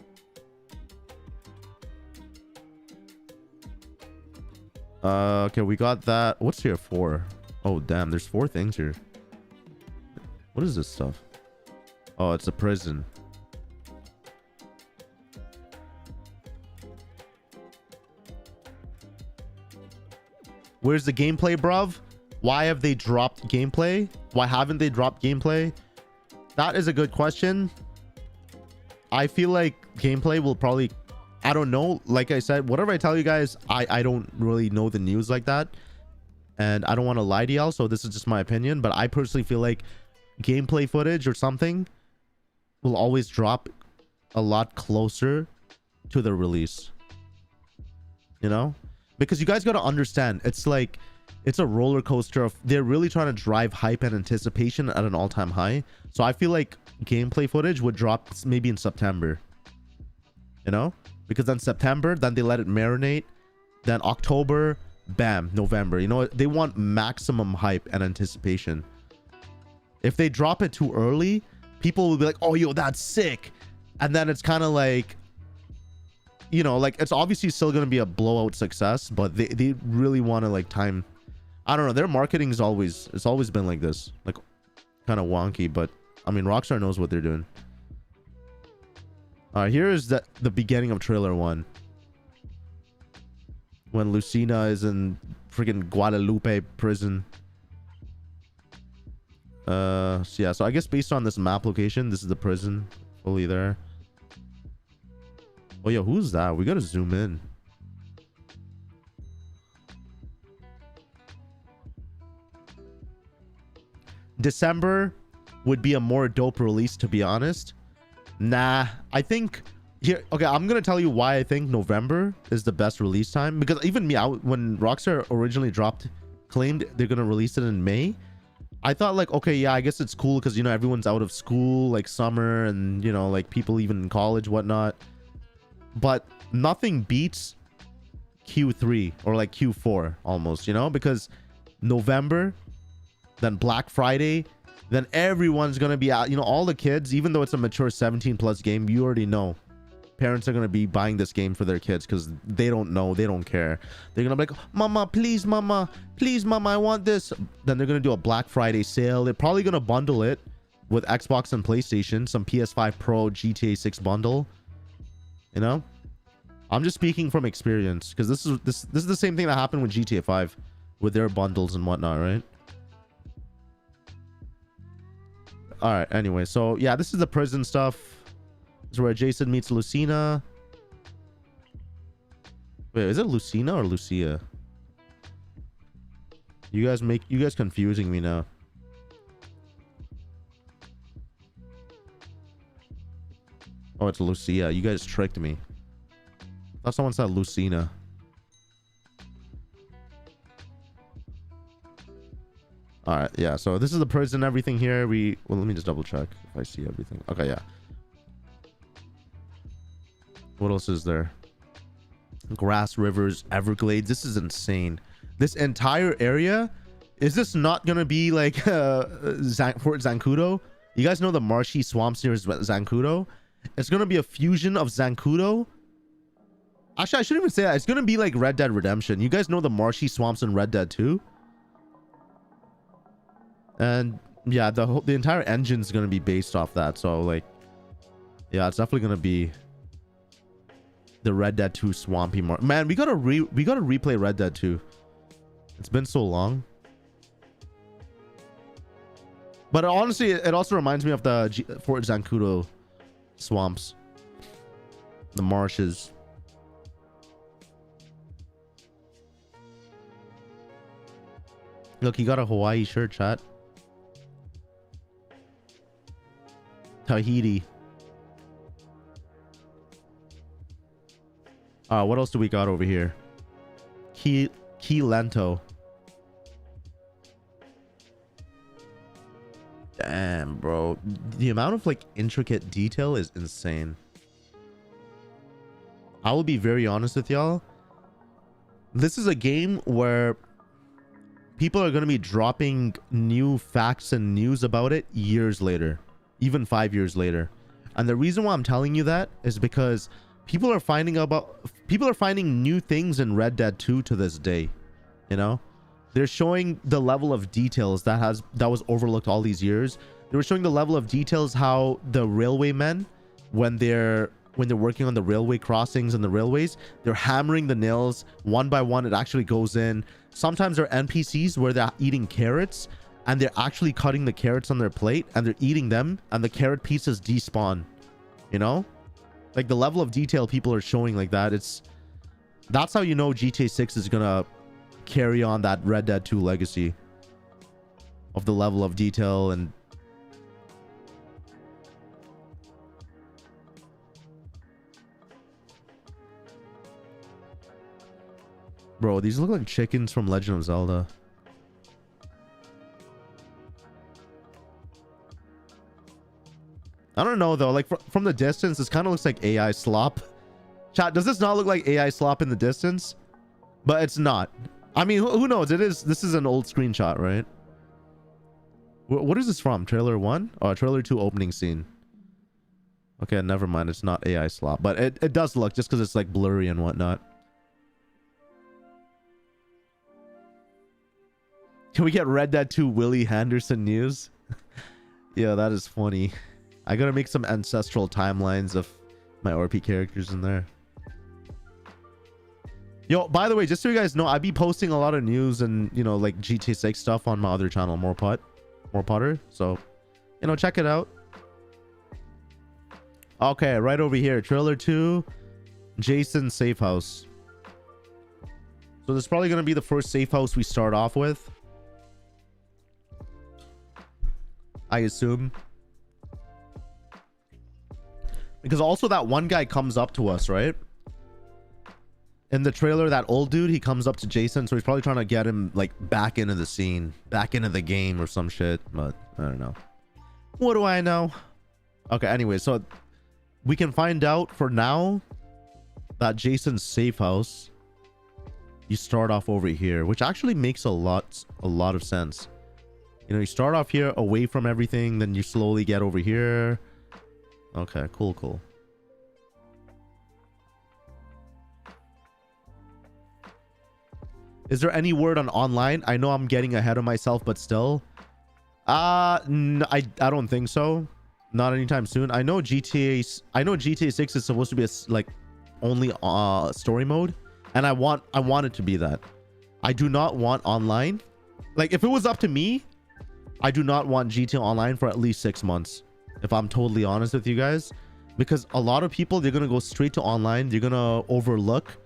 Okay, we got that. What's here for? Oh damn, there's 4 things here. What is this stuff? Oh, it's a prison. Where's the gameplay, bruv? Why have they dropped gameplay? Why haven't they dropped gameplay? That is a good question. I feel like gameplay will probably, I don't know. Like I said, whatever I tell you guys, I don't really know the news like that. And I don't want to lie to y'all, so this is just my opinion. But I personally feel like gameplay footage or something will always drop a lot closer to the release. You know? Because you guys got to understand, it's like, it's a roller coaster of, they're really trying to drive hype and anticipation at an all-time high. So I feel like gameplay footage would drop maybe in September. You know? Because then September, then they let it marinate. Then October, bam, November. You know, they want maximum hype and anticipation. If they drop it too early, people will be like, oh, yo, that's sick. And then it's kind of like, you know, like, it's obviously still going to be a blowout success, but they really want to like time. I don't know. Their marketing is it's always been like this, like kind of wonky, but I mean, Rockstar knows what they're doing. Here is the beginning of trailer 1. When Lucina is in freaking Guadalupe prison. So yeah, so I guess based on this map location, this is the prison fully there. Oh yeah, who's that? We gotta zoom in. December would be a more dope release, to be honest. Nah, I think here, okay, I'm gonna tell you why I think November is the best release time. Because even me, when Rockstar originally claimed they're gonna release it in May, I thought like, okay, yeah, I guess it's cool because, you know, everyone's out of school, like summer, and, you know, like people even in college, whatnot. But nothing beats Q3 or like Q4 almost, you know, because November, then Black Friday, then everyone's gonna be out, you know, all the kids, even though it's a mature 17+ game, you already know parents are gonna be buying this game for their kids because they don't know, they don't care. They're gonna be like, mama, please, mama, I want this. Then they're gonna do a Black Friday sale. They're probably gonna bundle it with Xbox and PlayStation, some PS5 Pro, GTA 6 bundle. You know, I'm just speaking from experience because this is the same thing that happened with GTA 5 with their bundles and whatnot, right? All right, anyway, so yeah, this is the prison stuff. This is where Jason meets Lucina. Wait, is it Lucina or Lucia? You guys confusing me now. Oh, it's Lucia. You guys tricked me. I thought someone said Lucina. All right, yeah, so this is the prison, everything here. Well, let me just double check if I see everything. Okay, yeah. What else is there? Grass, rivers, Everglades. This is insane. This entire area, is this not gonna be like Fort Zancudo? You guys know the marshy swamps near Zancudo? It's gonna be a fusion of Zancudo. Actually, I shouldn't even say that. It's gonna be like Red Dead Redemption. You guys know the marshy swamps in Red Dead 2? And yeah, the entire engine's gonna be based off that. So like, yeah, it's definitely gonna be the Red Dead 2 swampy man. We gotta replay Red Dead 2. It's been so long. But honestly, it also reminds me of the Fort Zancudo swamps, the marshes. Look, he got a Hawaii shirt, chat. Tahiti. What else do we got over here? Key Lento. Damn, bro. The amount of like intricate detail is insane. I will be very honest with y'all. This is a game where people are going to be dropping new facts and news about it years later, even 5 years later. And the reason why I'm telling you that is because people are finding new things in Red Dead 2 to this day. You know, they're showing the level of details that was overlooked all these years. They were showing the level of details how the railwaymen, when they're working on the railway crossings and the railways, they're hammering the nails one by one. It actually goes in. Sometimes there are NPCs where they're eating carrots and they're actually cutting the carrots on their plate and they're eating them and the carrot pieces despawn. You know, like the level of detail people are showing like that. That's how you know GTA 6 is gonna carry on that Red Dead 2 legacy of the level of detail. And bro, these look like chickens from Legend of Zelda. I don't know though, like from the distance this kind of looks like AI slop. Chat, does this not look like AI slop in the distance? But it's not. I mean, who knows? This is an old screenshot, right? What is this from? Trailer 1? Oh, trailer 2 opening scene. Okay, never mind, it's not AI slop, but it does look, just because it's like blurry and whatnot. Can we get Red Dead 2 Willie Henderson news? Yeah, that is funny. I gotta make some ancestral timelines of my RP characters in there. Yo, by the way, just so you guys know, I be posting a lot of news and, you know, like GTA 6 stuff on my other channel, More Potter. So, you know, check it out. Okay, right over here, trailer 2, Jason's safe house. So this is probably gonna be the first safe house we start off with, I assume. Because also that one guy comes up to us, right? In the trailer, that old dude, he comes up to Jason, so he's probably trying to get him like back into the scene, back into the game or some shit, but I don't know. What do I know? Okay, anyway, so we can find out for now that Jason's safe house, you start off over here, which actually makes a lot of sense. You know, you start off here away from everything, then you slowly get over here. Okay, cool. Is there any word on online? I know I'm getting ahead of myself, but still. I don't think so. Not anytime soon. I know GTA 6 is supposed to be like only story mode, and I want it to be that. I do not want online. Like, if it was up to me, I do not want GTA Online for at least 6 months, if I'm totally honest with you guys, because a lot of people, they're gonna go straight to online. They're gonna overlook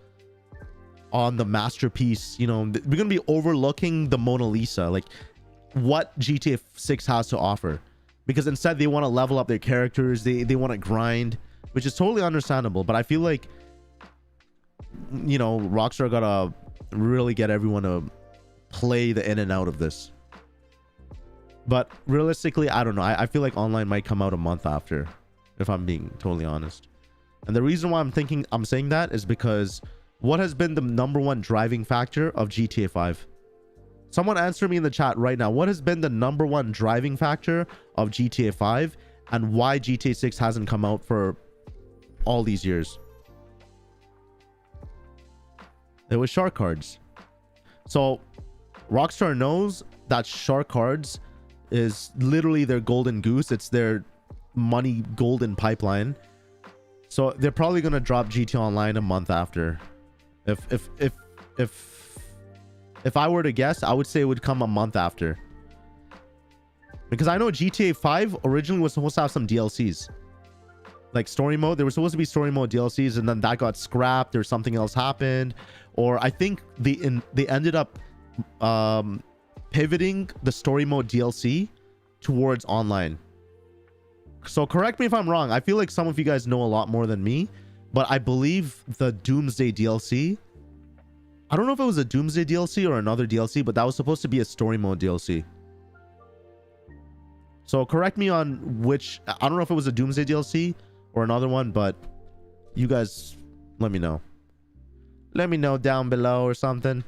on the masterpiece. You know, we're gonna be overlooking the Mona Lisa, like what GTA 6 has to offer, because instead they want to level up their characters. They want to grind, which is totally understandable. But I feel like, you know, Rockstar gotta really get everyone to play the in and out of this. But realistically, I don't know. I feel like online might come out a month after, if I'm being totally honest. And the reason why I'm saying that is because what has been the #1 driving factor of GTA 5? Someone answer me in the chat right now. What has been the #1 driving factor of GTA 5, and why GTA 6 hasn't come out for all these years? It was shark cards. So Rockstar knows that shark cards is literally their golden goose. It's their money golden pipeline. So they're probably gonna drop GTA Online a month after. If I were to guess, I would say it would come a month after. Because I know GTA 5 originally was supposed to have some DLCs. Like story mode. There was supposed to be story mode DLCs, and then that got scrapped, or something else happened. Or I think they ended up pivoting the story mode DLC towards online. So correct me if I'm wrong. I feel like some of you guys know a lot more than me, but I believe the Doomsday DLC, I don't know if it was a Doomsday DLC or another DLC, but that was supposed to be a story mode DLC. So correct me on which. I don't know if it was a Doomsday DLC or another one, but you guys let me know. Let me know down below or something.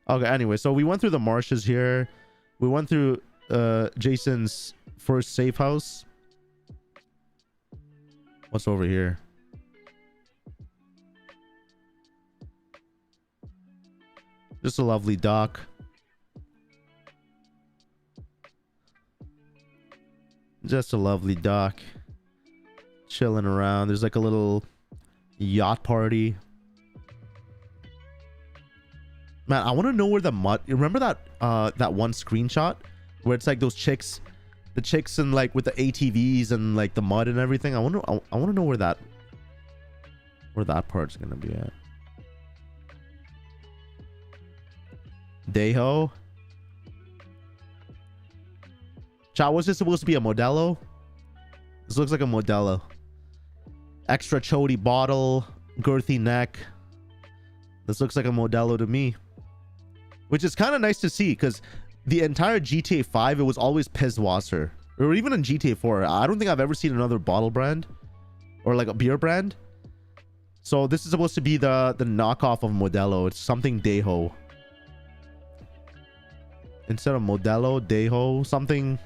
Okay, anyway, so we went through the marshes here. We went through Jason's first safe house. What's over here? Just a lovely dock. Just a lovely dock. Chilling around. There's like a little yacht party. Man, I want to know where the mud. You remember that that one screenshot where it's like those chicks, the chicks and like with the ATVs and like the mud and everything. I want to know where that part's gonna be at. Deho. Chat, was this supposed to be a Modelo? This looks like a Modelo. Extra chody bottle, girthy neck. This looks like a Modelo to me. Which is kind of nice to see, because the entire GTA 5, it was always Pisswasser. Or even in GTA 4. I don't think I've ever seen another bottle brand. Or like a beer brand. So this is supposed to be the knockoff of Modelo. It's something Deho. Instead of Modelo, Deho. Something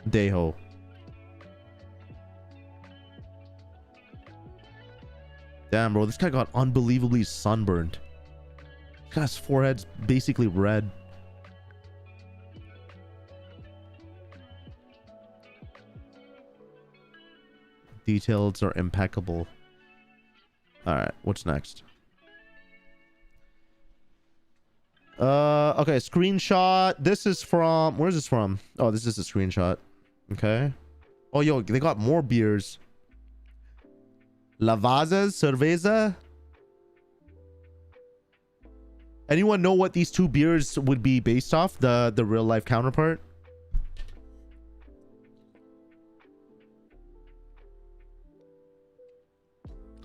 Deho. Damn, bro. This guy got unbelievably sunburned. This guy's forehead's basically red. Details are impeccable. Alright, what's next? Okay, screenshot. This is from... Where's this from? Oh, this is a screenshot. Okay. Oh, yo, they got more beers. Lavazas, cerveza. Anyone know what these two beers would be based off? The real life counterpart?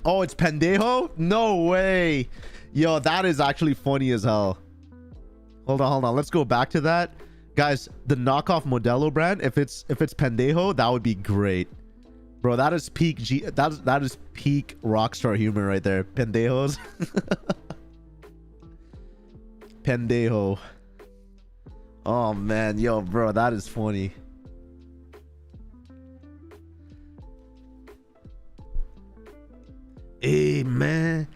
Oh, it's Pendejo? No way. Yo, that is actually funny as hell. Hold on. Let's go back to that. Guys, the knockoff Modelo brand, if it's Pendejo, that would be great. Bro, that is peak that is peak Rockstar humor right there. Pendejos. Pendejo. Oh man, yo, bro, that is funny. man.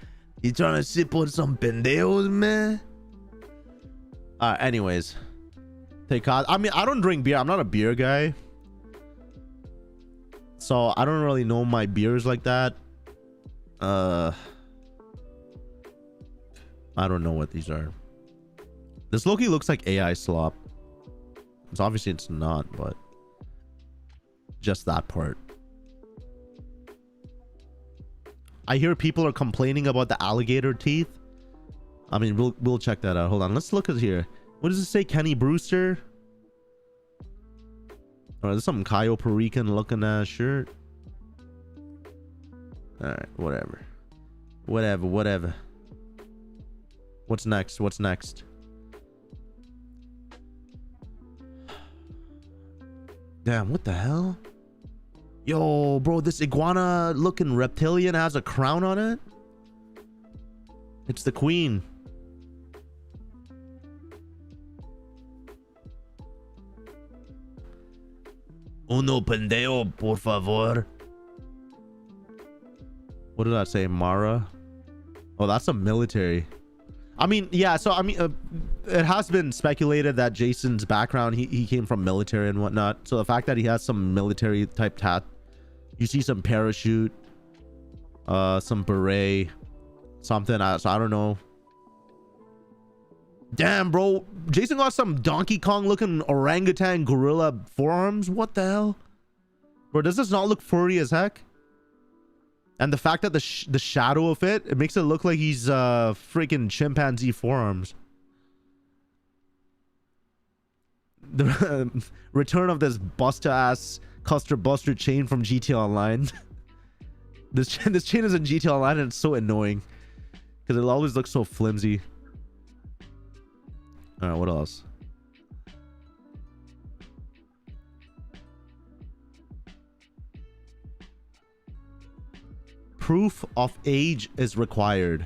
You trying to sip on some pendejos, man? Anyways. I mean, I don't drink beer. I'm not a beer guy. So I don't really know my beers like that. I don't know what these are. This Loki looks like AI slop. It's obviously it's not, but just that part. I hear people are complaining about the alligator teeth. I mean, we'll check that out. Hold on, let's look at here. What does it say? Kenny Brewster? Or there's some Caio Perican looking shirt. Alright, whatever. Whatever. What's next? What's next? Damn, what the hell? Yo, bro, this iguana looking reptilian has a crown on it? It's the queen. Uno pendejo, por favor. What did that say? Mara? Oh, that's a military. I mean, yeah, so I mean, it has been speculated that Jason's background, he came from military and whatnot. So the fact that he has some military type tat, you see some parachute, some beret, something. So I don't know. Damn, bro, Jason got some Donkey Kong looking orangutan gorilla forearms. What the hell, bro? Does this not look furry as heck? And the fact that the shadow of it makes it look like he's freaking chimpanzee forearms. The return of this buster ass Custer Buster chain from GTA Online. this chain is in GTA Online and it's so annoying because it always looks so flimsy. All right, what else? Proof of age is required.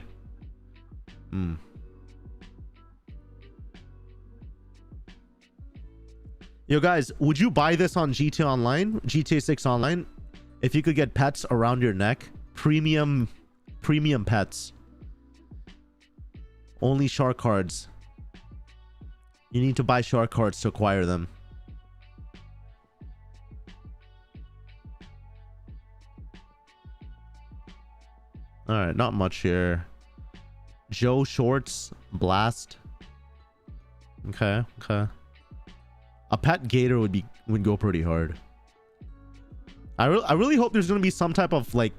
Yo guys, would you buy this on GTA Online, GTA 6 Online, if you could get pets around your neck? Premium pets. Only shark cards. You need to buy shark cards to acquire them. All right, not much here. Joe Shorts Blast. Okay. A pet gator would go pretty hard. I really hope there's gonna be some type of like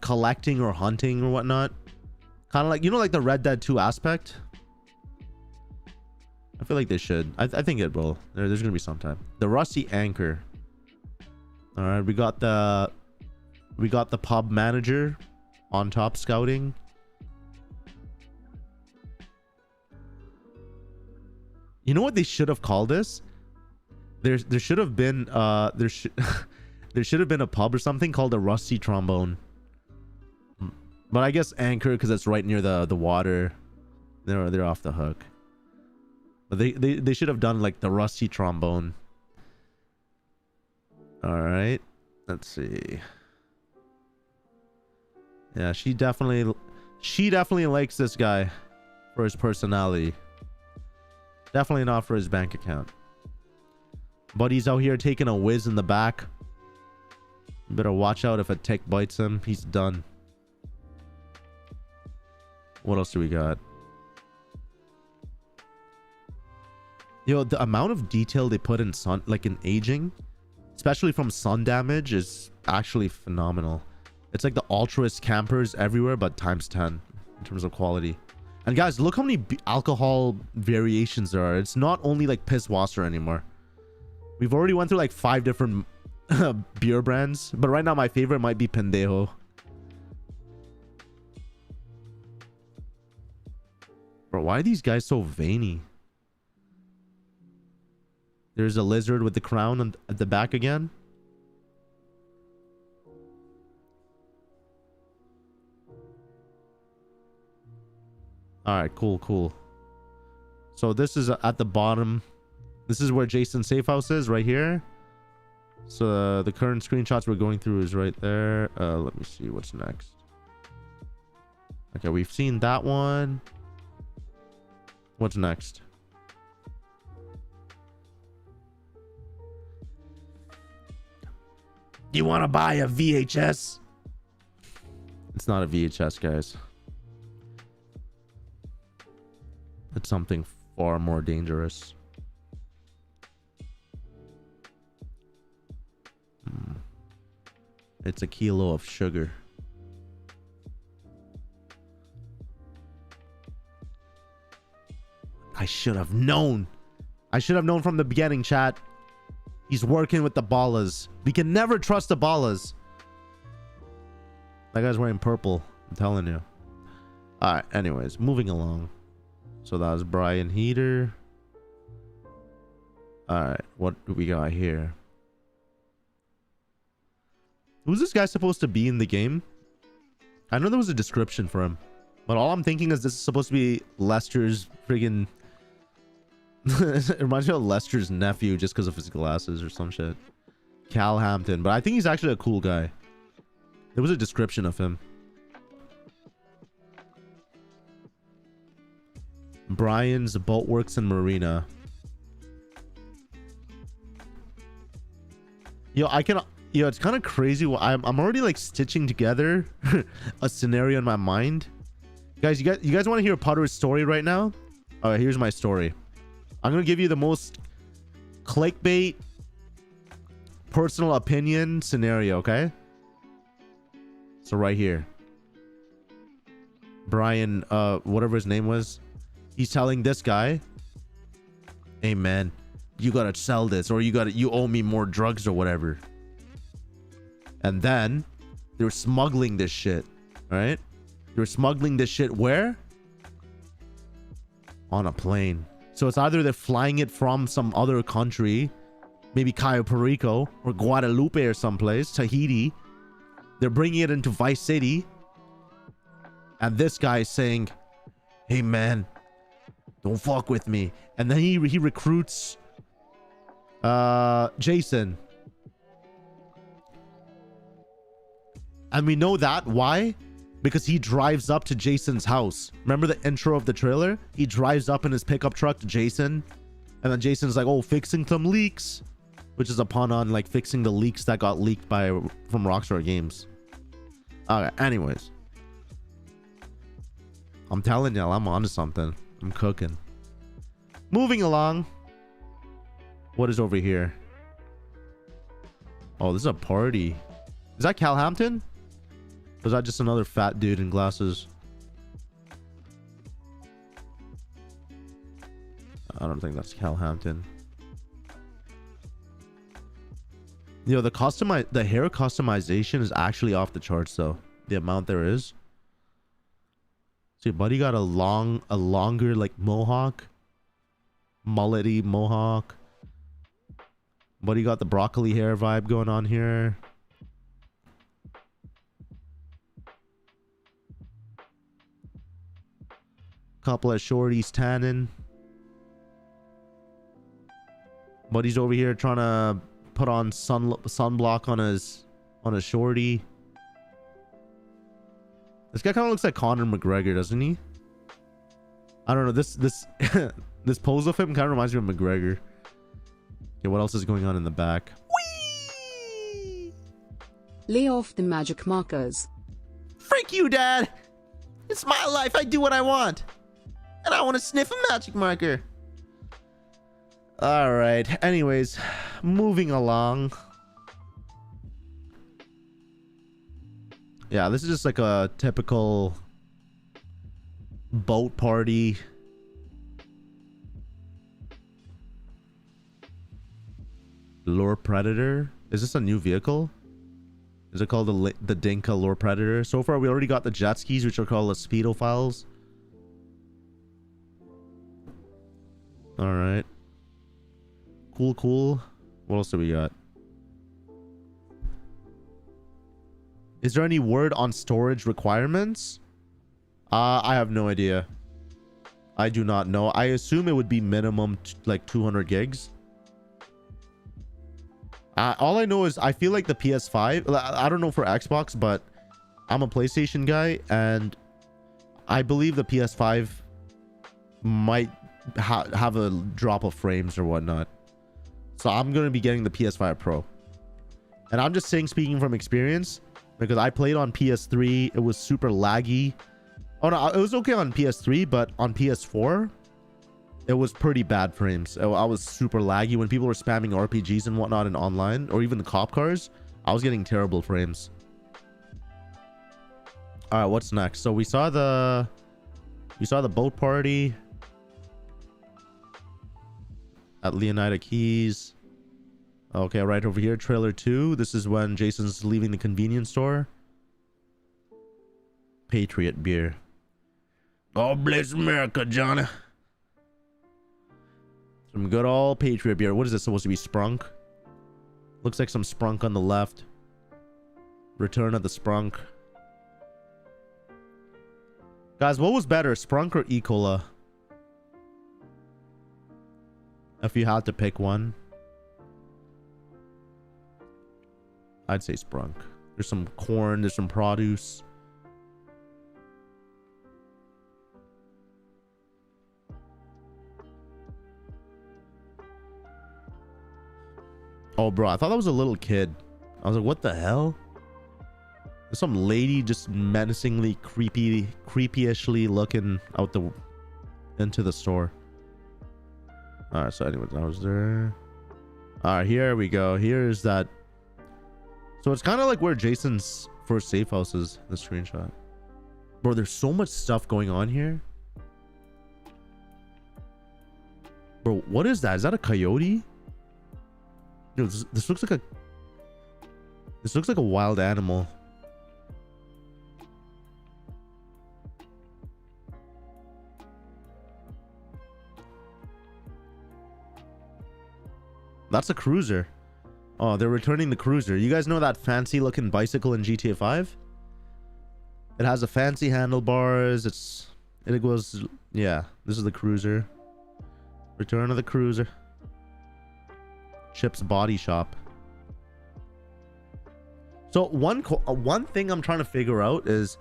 collecting or hunting or whatnot. Kind of like, you know, like the Red Dead 2 aspect. I feel like they should. I think it will. There's gonna be some time. The Rusty Anchor. All right, we got the pub manager on top scouting. You know what they should have called this? There should have been there should have been a pub or something called the Rusty Trombone. But I guess Anchor because it's right near the water. They're off the hook. But they should have done like the Rusty Trombone. All right, let's see. Yeah, she definitely likes this guy for his personality. Definitely not for his bank account. But he's out here taking a whiz in the back. Better watch out if a tick bites him. He's done. What else do we got? Yo, the amount of detail they put in sun, like in aging, especially from sun damage, is actually phenomenal. It's like the altruist campers everywhere, but times 10 in terms of quality. And guys, look how many alcohol variations there are. It's not only like piss wasser anymore. We've already went through like 5 different beer brands, but right now my favorite might be Pendejo. Bro, why are these guys so veiny? There's a lizard with the crown at the back again. All right, cool. So this is at the bottom. This is where Jason's safe house is, right here. So the current screenshots we're going through is right there. Let me see what's next. Okay, we've seen that one. What's next? Do you want to buy a VHS? It's not a VHS, guys. It's something far more dangerous. It's a kilo of sugar. I should have known. I should have known from the beginning, chat. He's working with the ballas. We can never trust the ballas. That guy's wearing purple. I'm telling you. Alright, anyways, moving along. So that was Brian Heater. Alright, what do we got here? Who's this guy supposed to be in the game? I know there was a description for him, but all I'm thinking is this is supposed to be Lester's friggin... It reminds me of Lester's nephew just because of his glasses or some shit. Cal Hampton, but I think he's actually a cool guy. There was a description of him. Brian's Boatworks and Marina. Yo, it's kind of crazy. I'm already like stitching together a scenario in my mind. Guys, you guys want to hear Potter's story right now? All right, here's my story. I'm gonna give you the most clickbait personal opinion scenario, okay? So right here, Brian, whatever his name was, he's telling this guy, hey man, you gotta sell this, or you owe me more drugs or whatever. And then they're smuggling this shit, right? They're smuggling this shit where? On a plane. So it's either they're flying it from some other country, maybe Cayo Perico or Guadalupe or someplace, Tahiti. They're bringing it into Vice City. And this guy is saying, hey man, don't fuck with me. And then he recruits Jason. And we know that. Why? Because he drives up to Jason's house. Remember the intro of the trailer? He drives up in his pickup truck to Jason. And then Jason's like, oh, fixing some leaks. Which is a pun on like fixing the leaks that got leaked from Rockstar Games. Okay, anyways. I'm telling you, I'm onto something. I'm cooking. Moving along. What is over here? Oh, this is a party. Is that Cal Hampton? Or is that just another fat dude in glasses? I don't think that's Cal Hampton. Yo, the hair customization is actually off the charts though. The amount there is. See, buddy got a longer like mohawk. Mullety mohawk. Buddy got the broccoli hair vibe going on here. Couple of shorties tanning. Buddy's over here trying to put on sunblock on his shorty. This guy kind of looks like Conor McGregor, doesn't he? I don't know. This this pose of him kind of reminds me of McGregor. Okay, what else is going on in the back? Whee! Lay off the magic markers. Freak you, Dad! It's my life. I do what I want. And I want to sniff a magic marker. All right. Anyways, moving along. Yeah, this is just like a typical boat party. Lure Predator. Is this a new vehicle? Is it called the Dinka Lure Predator? So far, we already got the jet skis, which are called the Speedophiles. All right. Cool. What else do we got? Is there any word on storage requirements? I have no idea. I do not know. I assume it would be minimum like 200 gigs. All I know is I feel like the PS5, I don't know for Xbox, but I'm a PlayStation guy, and I believe the PS5 might have a drop of frames or whatnot. So I'm going to be getting the PS5 Pro. And I'm just saying, speaking from experience, because I played on PS3, it was super laggy. Oh no, it was okay on PS3, but on PS4, it was pretty bad frames. I was super laggy when people were spamming RPGs and whatnot in online, or even the cop cars. I was getting terrible frames. All right, what's next? So we saw the boat party at Leonida Keys. Okay, right over here, trailer 2. This is when Jason's leaving the convenience store. Patriot beer. God bless America, Johnny. Some good old Patriot beer. What is this supposed to be? Sprunk? Looks like some Sprunk on the left. Return of the Sprunk. Guys, what was better, Sprunk or E. Cola? If you had to pick one, I'd say Sprunk. There's some corn, there's some produce. Oh, bro, I thought that was a little kid. I was like, what the hell? There's some lady just menacingly creepyishly looking out into the store. All right, so anyways, I was there. All right, here we go. Here's that. So it's kind of like where Jason's first safe house is, the screenshot. Bro, there's so much stuff going on here. Bro, what is that? Is that a coyote? Dude, this looks like a wild animal. That's a cruiser. Oh, they're returning the cruiser. You guys know that fancy looking bicycle in GTA 5? It has a fancy handlebars. It goes, yeah, this is the cruiser. Return of the cruiser. Chip's Body Shop. So one thing I'm trying to figure out is,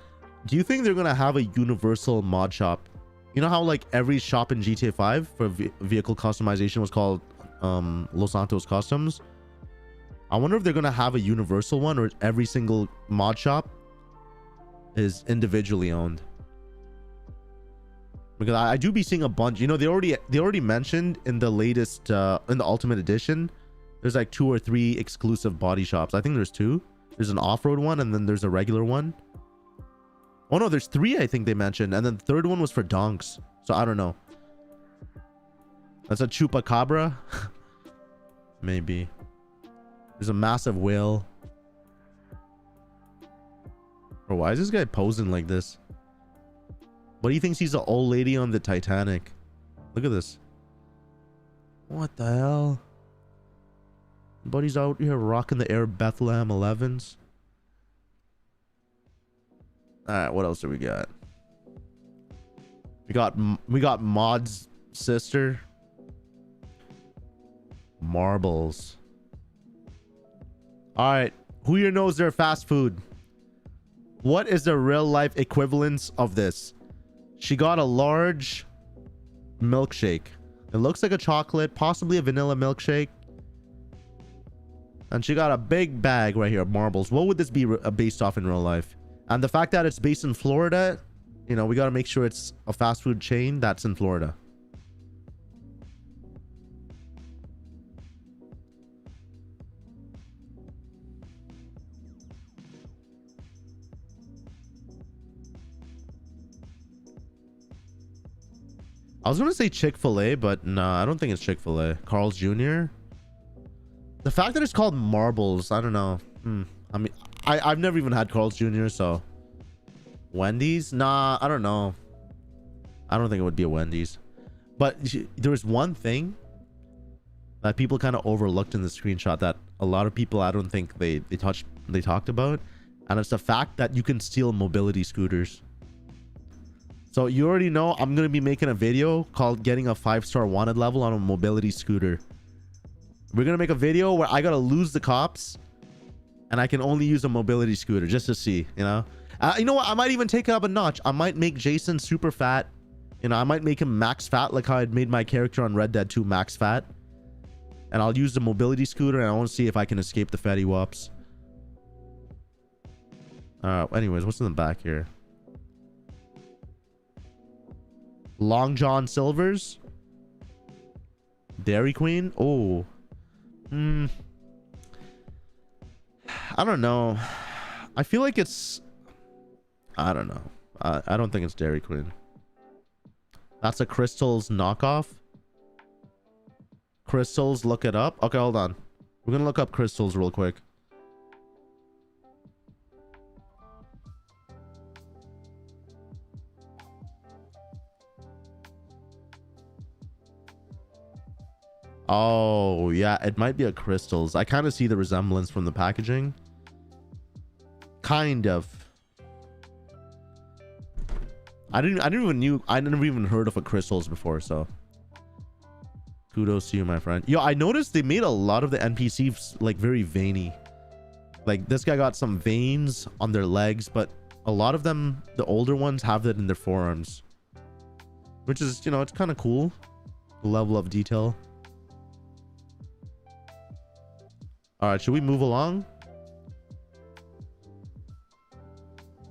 do you think they're gonna have a universal mod shop? You know how like every shop in GTA 5 for vehicle customization was called Los Santos Customs? I wonder if they're gonna have a universal one, or every single mod shop is individually owned. Because I do be seeing a bunch. You know, they already mentioned in the latest in the Ultimate Edition, there's like 2 or 3 exclusive body shops. I think there's 2. There's an off-road one, and then there's a regular one. Oh no, there's 3 I think they mentioned, and then the third one was for donks. So I don't know. That's a chupacabra. Maybe. There's a massive whale. Bro, why is this guy posing like this? What do you think? He's the old lady on the Titanic? Look at this. What the hell? Buddy's out here rocking the Air Bethlehem 11s. All right, what else do we got? We got Mod's sister. Marbles. All right, who here knows their fast food? What is the real life equivalence of this? She got a large milkshake. It looks like a chocolate, possibly a vanilla milkshake. And she got a big bag right here of marbles. What would this be based off in real life? And the fact that it's based in Florida, you know, we got to make sure it's a fast food chain that's in Florida. I was going to say Chick-fil-A, but no, I don't think it's Chick-fil-A. Carl's Jr. The fact that it's called Marbles, I don't know. I mean, I've never even had Carl's Jr., so. Wendy's? Nah, I don't know. I don't think it would be a Wendy's. But there was one thing that people kind of overlooked in the screenshot that a lot of people, I don't think they talked about. And it's the fact that you can steal mobility scooters. So you already know I'm going to be making a video called getting a 5-star wanted level on a mobility scooter. We're going to make a video where I got to lose the cops and I can only use a mobility scooter just to see, you know. You know what? I might even take it up a notch. I might make Jason super fat. You know, I might make him max fat, like how I'd made my character on Red Dead 2 max fat. And I'll use the mobility scooter, and I want to see if I can escape the fatty wops. Anyways, what's in the back here? Long John Silver's. Dairy Queen. Oh. I don't know. I feel like it's... I don't know. I don't think it's Dairy Queen. That's a Crystal's knockoff. Crystals, look it up. Okay, hold on. We're gonna look up Crystals real quick. Oh, yeah, it might be a Crystals. I kind of see the resemblance from the packaging. Kind of. I never even heard of a Crystals before, so kudos to you, my friend. Yo, I noticed they made a lot of the NPCs like very veiny. Like this guy got some veins on their legs, but a lot of them, the older ones, have that in their forearms, which is, you know, it's kind of cool. The level of detail. All right, should we move along?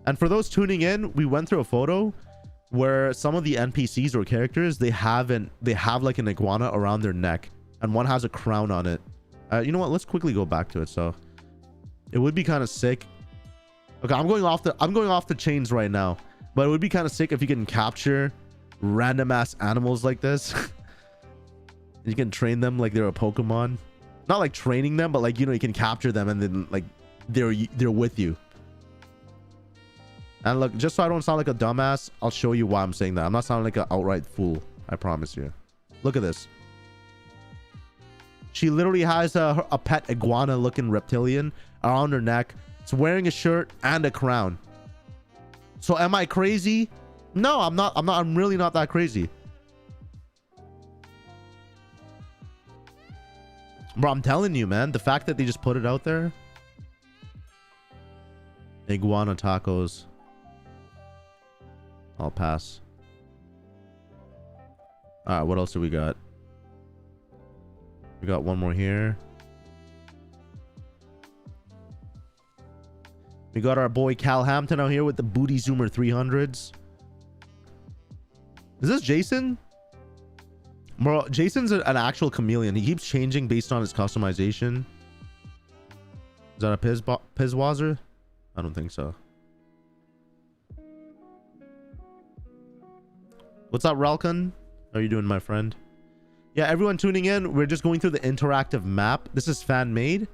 And for those tuning in, we went through a photo where some of the NPCs or characters, they have like an iguana around their neck, and one has a crown on it. You know what? Let's quickly go back to it. So it would be kind of sick. Okay, I'm going off the chains right now, but it would be kind of sick if you can capture random ass animals like this. You can train them like they're a Pokemon. Not like training them, but like, you know, you can capture them and then like they're with you. And look, just so I don't sound like a dumbass, I'll show you why I'm saying that. I'm not sounding like an outright fool. I promise you. Look at this. She literally has a pet iguana looking reptilian around her neck. It's wearing a shirt and a crown. So am I crazy? No, I'm not. I'm really not that crazy. Bro, I'm telling you, man. The fact that they just put it out there. Iguana tacos. I'll pass. All right, what else do we got? We got one more here. We got our boy Cal Hampton out here with the Booty Zoomer 300s. Is this Jason? Bro, Jason's an actual chameleon. He keeps changing based on his customization. Is that a Pizwazzer? I don't think so. What's up, Ralcon? How are you doing, my friend? Yeah, everyone tuning in, we're just going through the interactive map. This is fan made.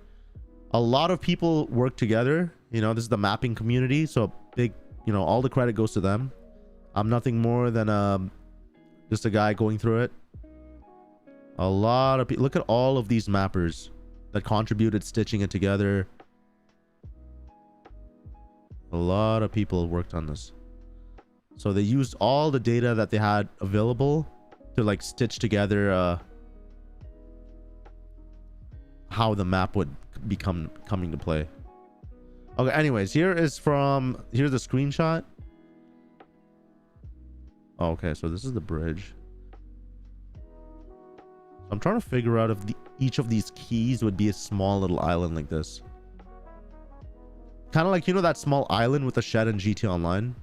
A lot of people work together. You know, this is the mapping community, so big, you know, all the credit goes to them. I'm nothing more than just a guy going through it. A lot of people. Look at all of these mappers that contributed stitching it together. A lot of people worked on this. So they used all the data that they had available to like stitch together how the map would coming to play. Okay, anyways, here's the screenshot. Oh, okay, so this is the bridge. I'm trying to figure out if each of these keys would be a small little island like this. Kind of like, you know, that small island with the shed in GTA Online?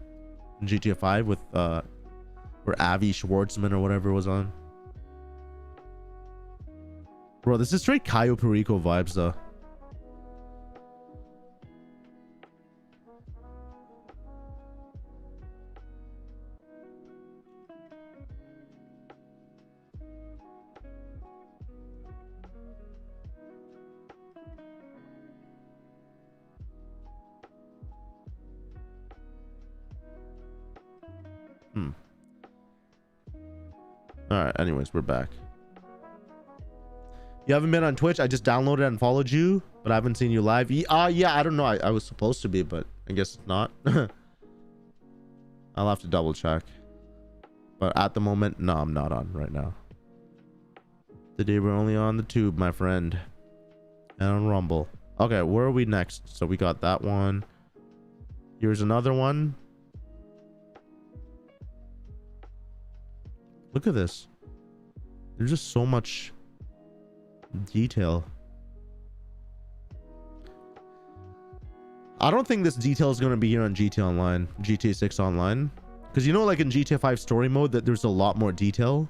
In GTA 5 with where Avi Schwartzman or whatever was on. Bro, this is straight Cayo Perico vibes though. All right, anyways, we're back. You haven't been on Twitch? I just downloaded and followed you, but I haven't seen you live. Yeah, I don't know. I was supposed to be, but I guess it's not. I'll have to double check. But at the moment, no, I'm not on right now. Today we're only on the tube, my friend. And on Rumble. Okay, where are we next? So we got that one. Here's another one. Look at this. There's just so much detail. I don't think this detail is going to be here on GTA Online, GTA 6 Online. Because you know, like in GTA 5 story mode, that there's a lot more detail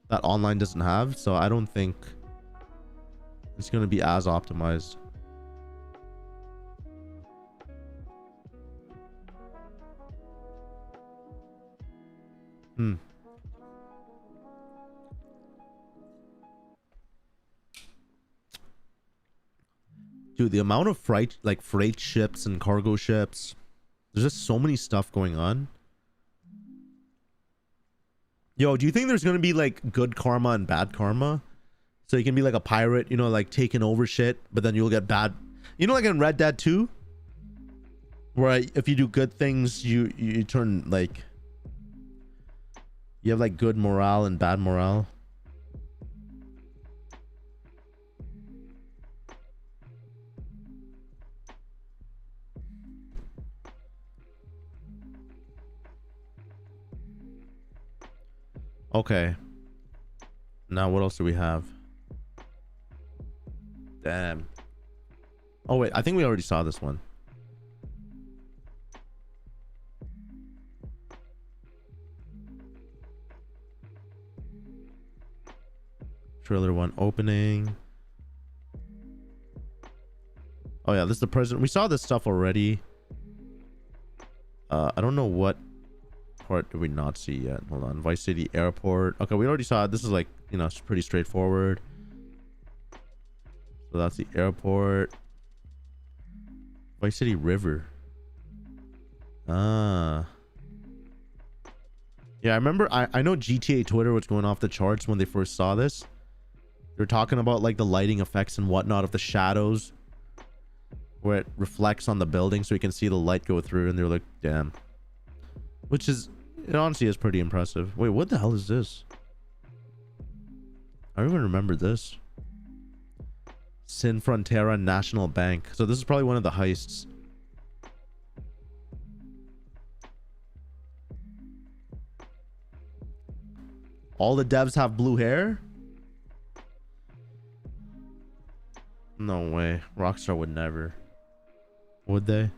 that online doesn't have. So I don't think it's going to be as optimized. Dude, the amount of freight ships and cargo ships, there's just so many stuff going on. Yo, do you think there's gonna be like good karma and bad karma? So you can be like a pirate, you know, like taking over shit, but then you'll get bad. You know, like in Red Dead 2, where if you do good things, you turn like, you have like good morale and bad morale. Okay. Now what else do we have? Damn. Oh wait, I think we already saw this one. Trailer 1 opening. Oh yeah, this is the president. We saw this stuff already. I don't know what part do we not see yet. Hold on. Vice City Airport. Okay, we already saw it. This is like, you know, it's pretty straightforward. So that's the airport. Vice City River. Ah. Yeah, I remember. I know GTA Twitter was going off the charts when they first saw this. They're talking about like the lighting effects and whatnot of the shadows, where it reflects on the building so you can see the light go through, and they're like, damn. Which is, it honestly is pretty impressive. Wait, what the hell is this? I don't even remember this. Sin Frontera National Bank. So this is probably one of the heists. All the devs have blue hair? No way. Rockstar would never. Would they?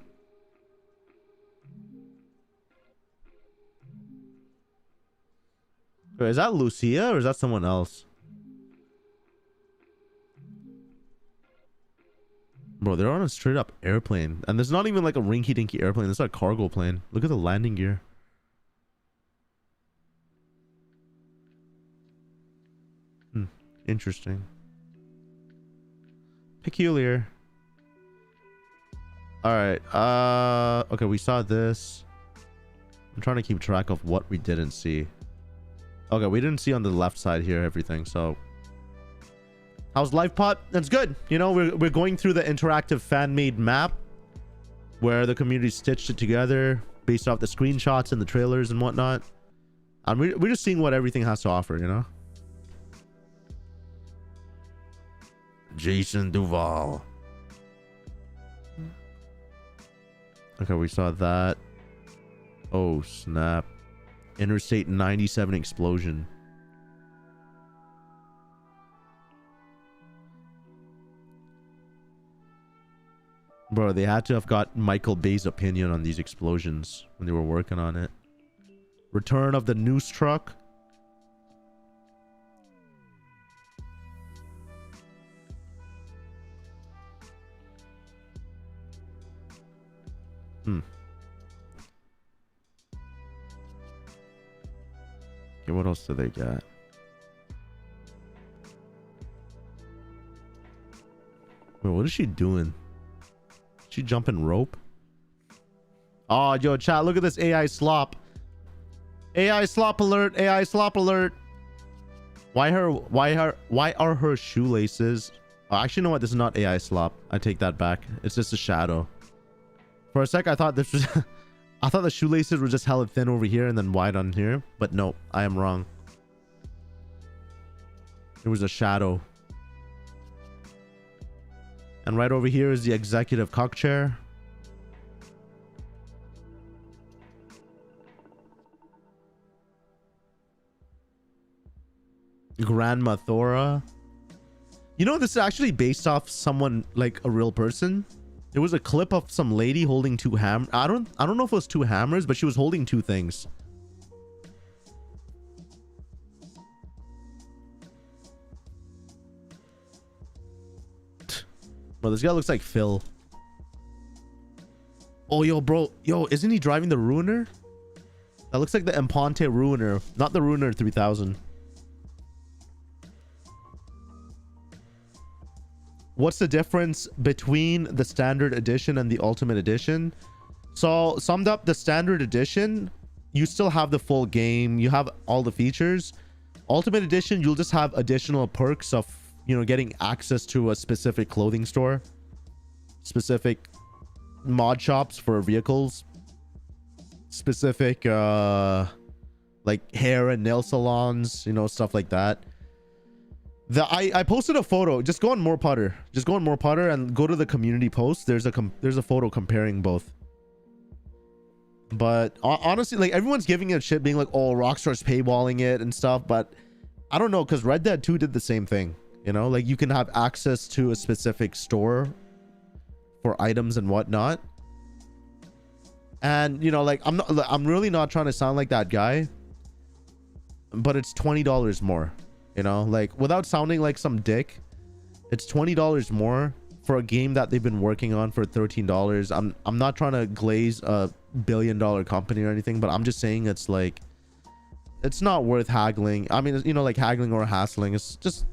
Wait, is that Lucia or is that someone else? Bro, they're on a straight up airplane. And there's not even like a rinky dinky airplane. It's a cargo plane. Look at the landing gear. Interesting. Peculiar. Alright. Okay, we saw this. I'm trying to keep track of what we didn't see. Okay, we didn't see on the left side here everything, so how's LifePot? That's good. You know, we're going through the interactive fan-made map where the community stitched it together based off the screenshots and the trailers and whatnot. And we're just seeing what everything has to offer, you know? Jason Duval. Okay, we saw that. Oh, snap. Interstate 97 explosion. Bro, they had to have got Michael Bay's opinion on these explosions when they were working on it. Return of the Noose truck. Okay, what else do they got? Wait, what is she doing? She jumping rope? Oh, yo, chat, look at this AI slop. AI slop alert, AI slop alert. Why are her shoelaces? Oh, actually, you know what? This is not AI slop. I take that back. It's just a shadow. For a sec, I thought this was I thought the shoelaces were just hella thin over here and then wide on here, but no, I am wrong. It was a shadow. And right over here is the executive cock chair. Grandma Thora. You know, this is actually based off someone, like a real person. There was a clip of some lady holding two I don't know if it was two hammers, but she was holding two things. Bro, this guy looks like Phil. Oh, yo, bro. Yo, isn't he driving the Ruiner? That looks like the Emponte Ruiner, not the Ruiner 3000. What's the difference between the standard edition and the ultimate edition? So, summed up, the standard edition, you still have the full game. You have all the features. Ultimate edition, you'll just have additional perks of, you know, getting access to a specific clothing store, specific mod shops for vehicles, specific like hair and nail salons, you know, stuff like that. I posted a photo. Just go on More Putter. Just go on More Putter and go to the community post. There's a photo comparing both. But honestly, like, everyone's giving it shit, being like, oh, Rockstar's paywalling it and stuff. But I don't know, because Red Dead 2 did the same thing. You know, like, you can have access to a specific store for items and whatnot. And, you know, like, I'm really not trying to sound like that guy, but it's $20 more. You know, like, without sounding like some dick, it's $20 more for a game that they've been working on for $13. I'm not trying to glaze a billion-dollar company or anything, but I'm just saying it's like, it's not worth haggling. I mean, you know, like, haggling or hassling. It's just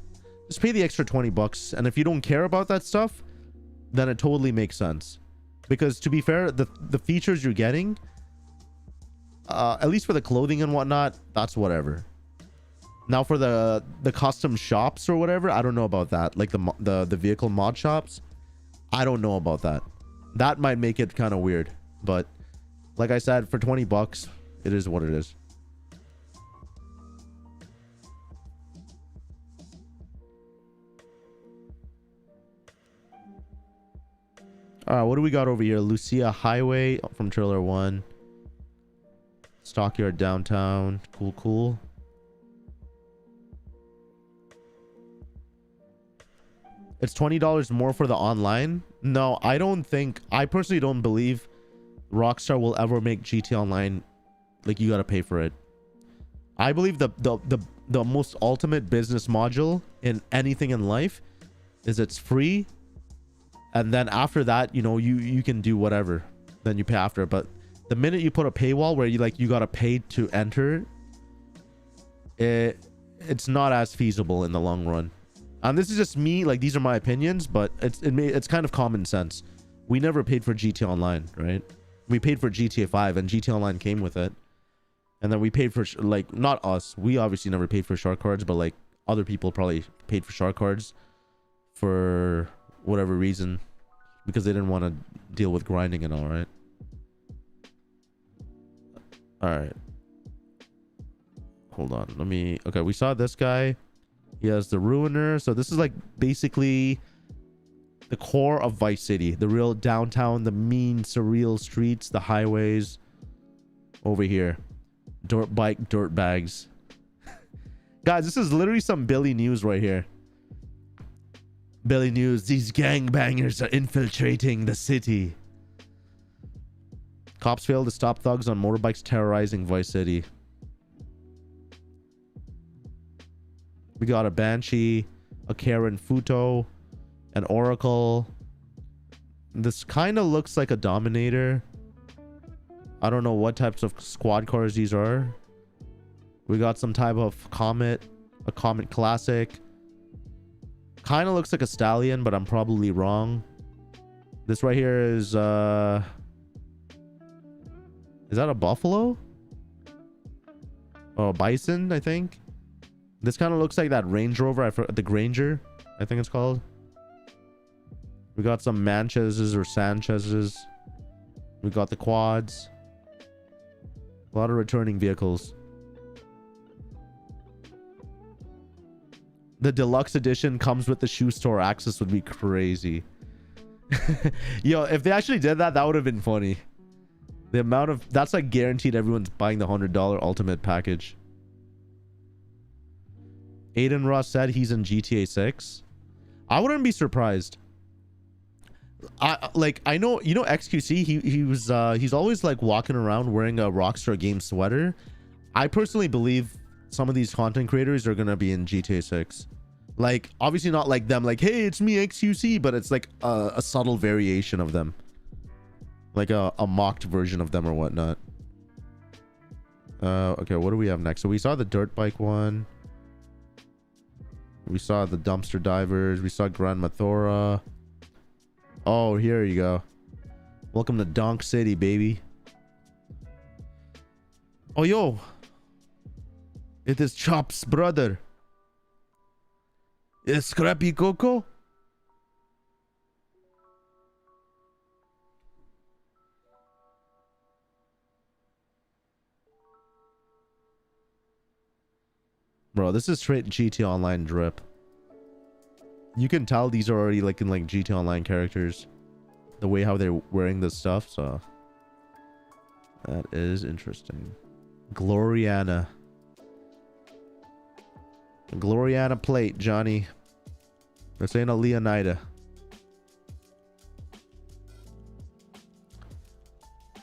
pay the extra $20. And if you don't care about that stuff, then it totally makes sense. Because to be fair, the features you're getting, at least for the clothing and whatnot, that's whatever. Now for the custom shops or whatever, I don't know about that. Like the vehicle mod shops, I don't know about that. That might make it kind of weird. But like I said, for $20, it is what it is. What do we got over here? Lucia Highway from Trailer 1. Stockyard Downtown. Cool. It's $20 more for the online. No, I personally don't believe Rockstar will ever make GTA Online like you gotta pay for it. I believe the most ultimate business module in anything in life is it's free, and then after that, you know, you can do whatever, then you pay after. But the minute you put a paywall where you gotta pay to enter, it's not as feasible in the long run. And this is just me, like, these are my opinions, but it's kind of common sense. We never paid for GTA Online, right? We paid for GTA 5 and GTA Online came with it. And then we paid for, like, not us, we obviously never paid for shark cards, but like other people probably paid for shark cards for whatever reason, because they didn't want to deal with grinding and all, right? All right, hold on, okay, we saw this guy. He has the Ruiner. So this is like basically the core of Vice City, the real downtown, the mean surreal streets, the highways. Over here, dirt bike, dirt bags. Guys, this is literally some Billy News right here. Billy News, these gangbangers are infiltrating the city. Cops fail to stop thugs on motorbikes terrorizing Vice City. We got a Banshee, a Karen Futo, an Oracle. This kind of looks like a Dominator. I don't know what types of squad cars these are. We got some type of Comet, a Comet Classic. Kind of looks like a Stallion, but I'm probably wrong. This right here is that a Buffalo? Oh, Bison, I think. This kind of looks like that Range Rover, the Granger, I think it's called. We got some Manchez's or Sanchez's. We got the quads. A lot of returning vehicles. The deluxe edition comes with the shoe store access would be crazy. Yo, if they actually did that, that would have been funny. The amount of... That's like guaranteed everyone's buying the $100 ultimate package. Aiden Ross said he's in GTA 6. I wouldn't be surprised. I know, you know, XQC, he's always like walking around wearing a Rockstar Games sweater. I personally believe some of these content creators are gonna be in GTA 6. Like, obviously not like them, like, hey, it's me, XQC, but it's like a subtle variation of them, like a mocked version of them or whatnot. Okay, what do we have next? So we saw the dirt bike one, we saw the dumpster divers, we saw Grand Mathora. Oh, here you go. Welcome to Donk City, baby. Oh, yo, it is Chop's brother. It's Scrappy Coco. Bro, this is straight GT Online drip. You can tell these are already like in like GT Online characters, the way how they're wearing this stuff. So that is interesting. Gloriana plate, Johnny. This ain't a Leonida.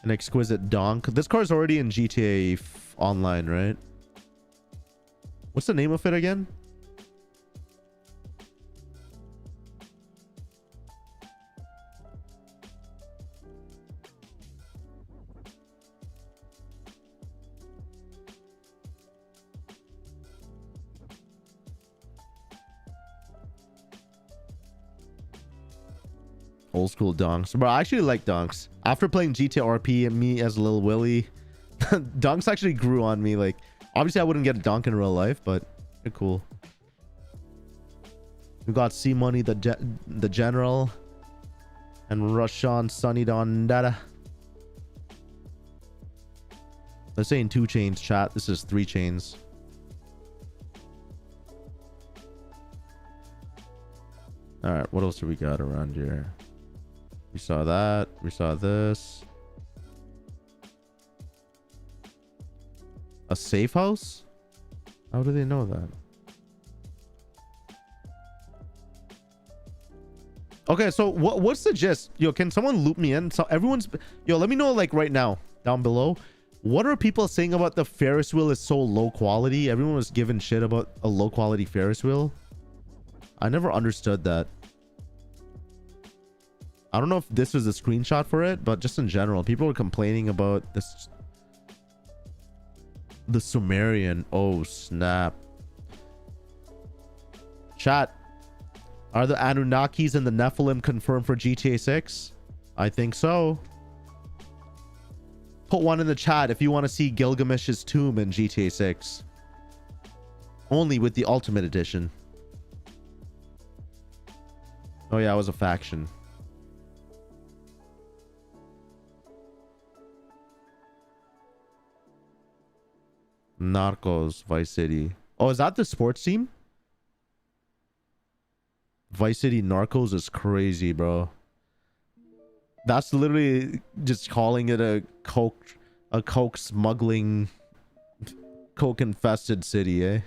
An exquisite donk. This car's already in GTA Online, right? What's the name of it again? Old school donks. Bro, I actually like donks. After playing GTA RP and me as Lil Willy, donks actually grew on me. Like, obviously I wouldn't get a donk in real life, but they're cool. We got C Money, the General, and Rashawn Sunny Don Dada. They're saying 2 chains, chat. This is 3 chains. All right, what else do we got around here? We saw that. We saw this. A safe house? How do they know that? Okay, so what's the gist? Yo, can someone loop me in? So everyone's... Yo, let me know, like, right now, down below. What are people saying about the Ferris wheel is so low quality? Everyone was giving shit about a low quality Ferris wheel. I never understood that. I don't know if this was a screenshot for it, but just in general, people were complaining about this. The Sumerian. Oh, snap. Chat. Are the Anunnakis and the Nephilim confirmed for GTA 6? I think so. Put one in the chat if you want to see Gilgamesh's tomb in GTA 6. Only with the Ultimate Edition. Oh yeah, it was a faction. Narcos, Vice City. Oh, is that the sports team? Vice City Narcos is crazy, bro. That's literally just calling it a coke smuggling, coke infested city, eh?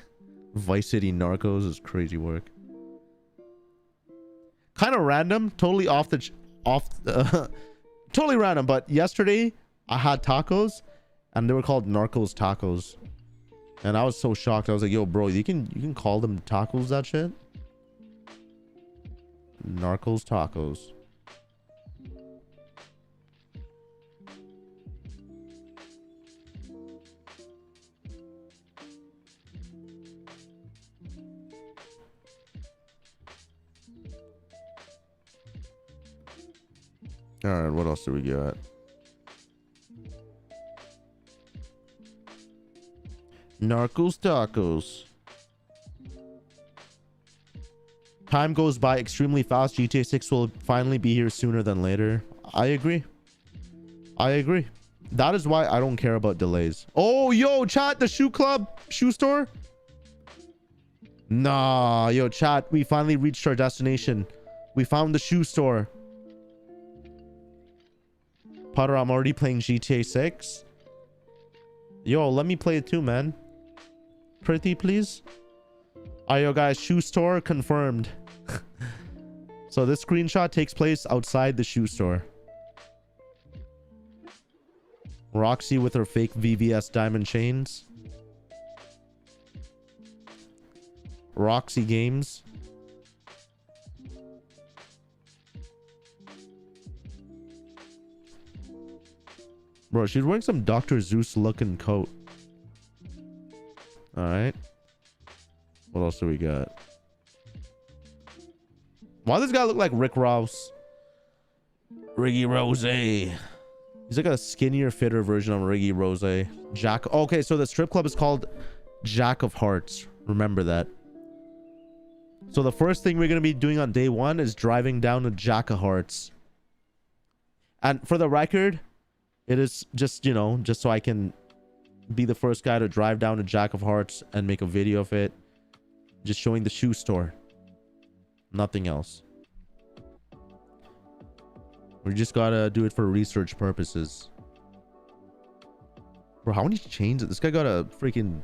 Vice City Narcos is crazy work. Kind of random, totally totally random. But yesterday I had tacos, and they were called Narcos tacos. And I was so shocked. I was like, yo, bro, you can call them tacos, that shit? Narcos tacos. All right, what else do we got? Narcos tacos. Time goes by extremely fast. GTA 6 will finally be here sooner than later. I agree. I agree. That is why I don't care about delays. Oh, yo, chat, the shoe club, shoe store. Nah, yo, chat, we finally reached our destination. We found the shoe store. Potter, I'm already playing GTA 6. Yo, let me play it too, man. Pretty, please. Alright, yo guys, shoe store confirmed. So this screenshot takes place outside the shoe store. Roxy with her fake VVS diamond chains. Roxy Games. Bro, she's wearing some Dr. Zeus looking coat. Alright. What else do we got? Why does this guy look like Rick Ross? Riggy Rose. He's like a skinnier, fitter version of Riggy Rose. Jack. Okay, so the strip club is called Jack of Hearts. Remember that. So the first thing we're going to be doing on day one is driving down to Jack of Hearts. And for the record, it is just, you know, just so I can be the first guy to drive down to Jack of Hearts and make a video of it. Just showing the shoe store. Nothing else. We just gotta do it for research purposes. Bro, how many chains? This guy got a freaking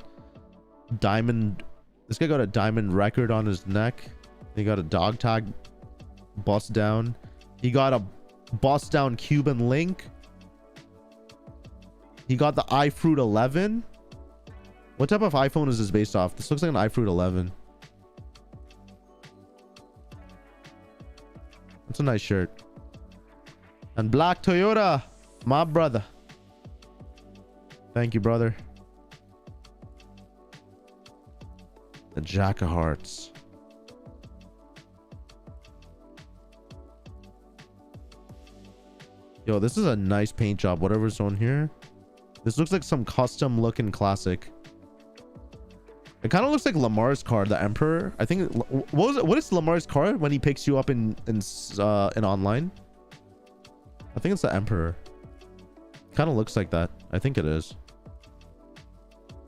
diamond. This guy got a diamond record on his neck. He got a dog tag bust down. He got a bust down Cuban link. He got the iFruit 11. What type of iPhone is this based off? This looks like an iFruit 11. It's a nice shirt. And black Toyota, my brother. Thank you, brother. The Jack of Hearts. Yo, this is a nice paint job. Whatever's on here. This looks like some custom looking classic. It kind of looks like Lamar's car, the Emperor. I think. What is Lamar's car when he picks you up in online? I think it's the Emperor. Kind of looks like that. I think it is.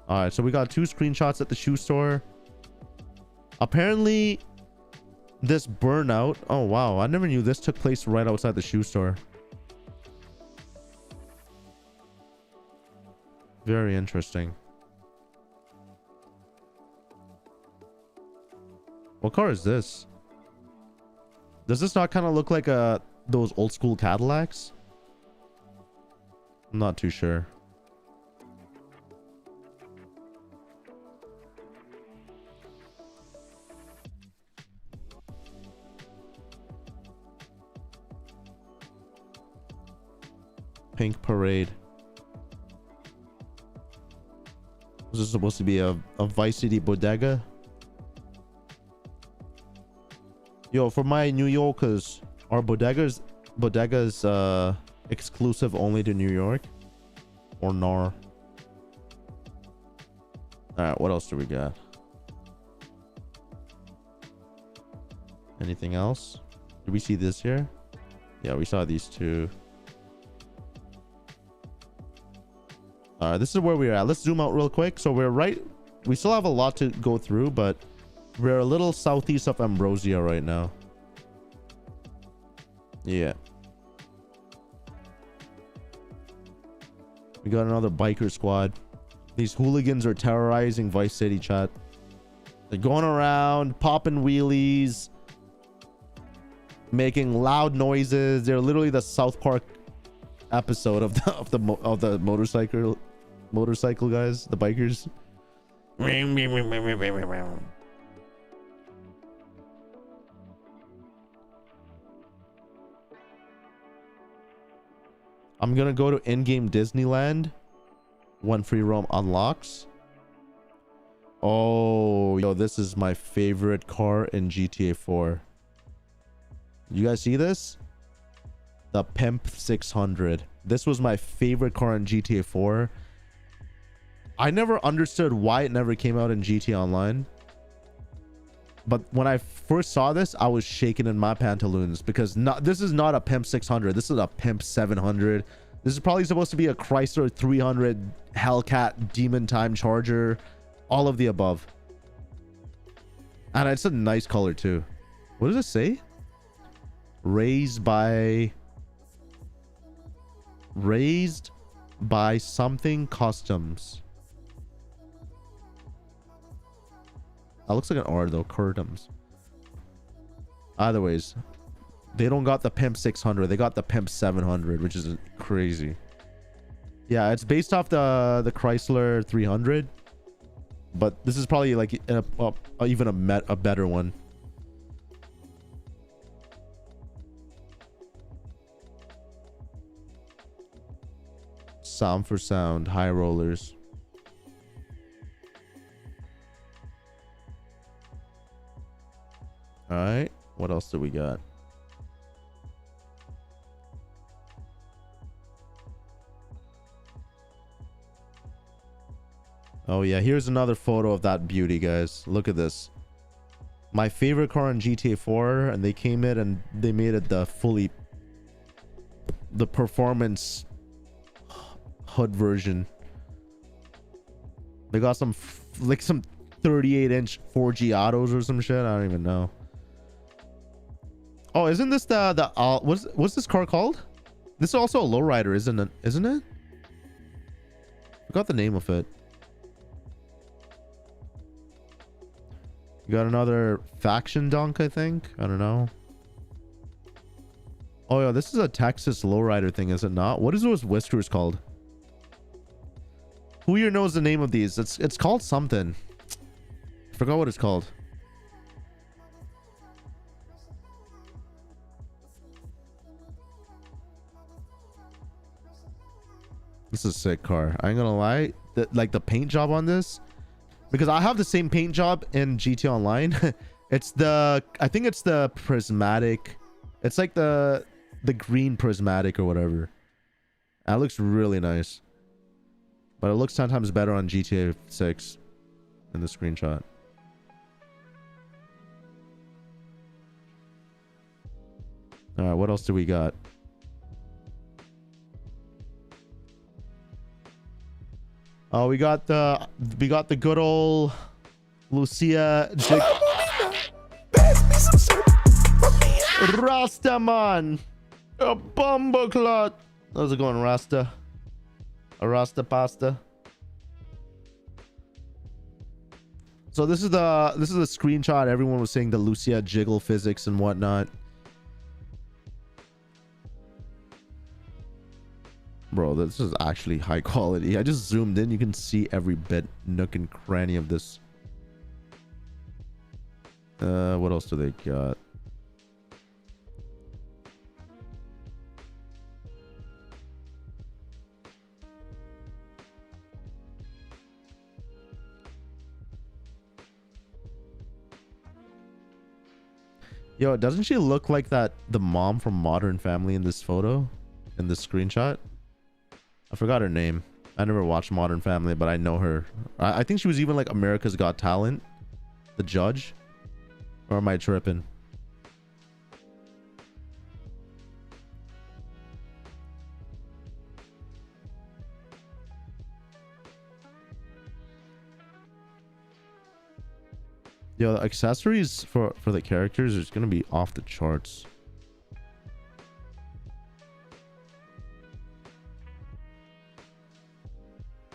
All right, so we got 2 screenshots at the shoe store. Apparently, this burnout. Oh wow, I never knew this took place right outside the shoe store. Very interesting. What car is this? Does this not kind of look like those old school Cadillacs? I'm not too sure. Pink Parade. Is this supposed to be a Vice City bodega? Yo, for my New Yorkers, are bodegas exclusive only to New York? Or NAR? Alright, what else do we got? Anything else? Did we see this here? Yeah, we saw these 2. Alright, this is where we're at. Let's zoom out real quick. So we still have a lot to go through, but we're a little southeast of Ambrosia right now. Yeah. We got another biker squad. These hooligans are terrorizing Vice City, chat. They're going around, popping wheelies, making loud noises. They're literally the South Park episode of the motorcycle guys, the bikers. I'm gonna go to in-game Disneyland when free roam unlocks. Oh, yo, this is my favorite car in GTA 4. You guys see this? The Pimp 600. This was my favorite car in GTA 4. I never understood why it never came out in GTA Online. But when I first saw this, I was shaking in my pantaloons because this is not a Pimp 600. This is a Pimp 700. This is probably supposed to be a Chrysler 300 Hellcat Demon Time Charger. All of the above. And it's a nice color too. What does it say? Raised by something customs. That looks like an R though. Curtums. Either ways, they don't got the Pimp 600. They got the Pimp 700, which is crazy. Yeah, it's based off the Chrysler 300, but this is probably like even a better one. Sound for sound, high rollers. All right, what else do we got? Oh yeah, here's another photo of that beauty, guys. Look at this. My favorite car in GTA 4, and they came in and they made it the performance hood version. They got some 38-inch 4G autos or some shit. I don't even know. Oh, isn't this the what's this car called? This is also a lowrider, isn't it? Isn't it? Forgot the name of it. You got another faction dunk, I think. I don't know. Oh yeah, this is a Texas lowrider thing, is it not? What is those whiskers called? Who here knows the name of these? It's called something. I forgot what it's called. This is a sick car. I ain't gonna lie. Like the paint job on this, because I have the same paint job in GTA Online. I think it's the prismatic. It's like the green prismatic or whatever. That looks really nice. But it looks 10 times better on GTA 6 in the screenshot. All right, what else do we got? Oh, we got the good old Lucia Rastaman, a bumbleclot. How's it going, Rasta? A Rasta pasta. So this is the screenshot. Everyone was saying the Lucia jiggle physics and whatnot. Bro, this is actually high quality. I just zoomed in. You can see every bit, nook and cranny of this. What else do they got? Yo, doesn't she look like the mom from Modern Family in this photo? In this screenshot? I forgot her name. I never watched Modern Family, but I know her. I think she was even like America's Got Talent, the judge. Or am I tripping? Yo, the accessories for the characters is gonna be off the charts.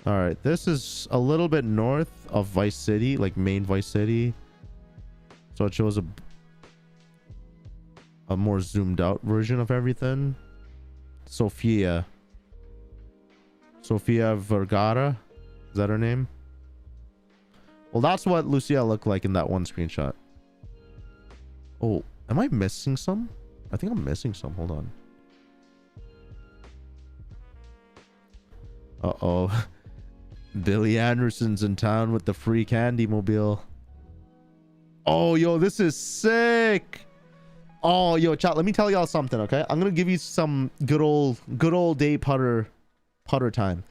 All right, this is a little bit north of Vice City, like main Vice City. So it shows a more zoomed out version of everything. Sofia Vergara, is that her name? Well, that's what Lucia looked like in that one screenshot. Oh, am I missing some? I think I'm missing some. Hold on. Uh-oh. Billy Anderson's in town with the free candy mobile. Oh, yo, this is sick. Oh, yo, chat, let me tell y'all something, okay? I'm gonna give you some good old day putter time.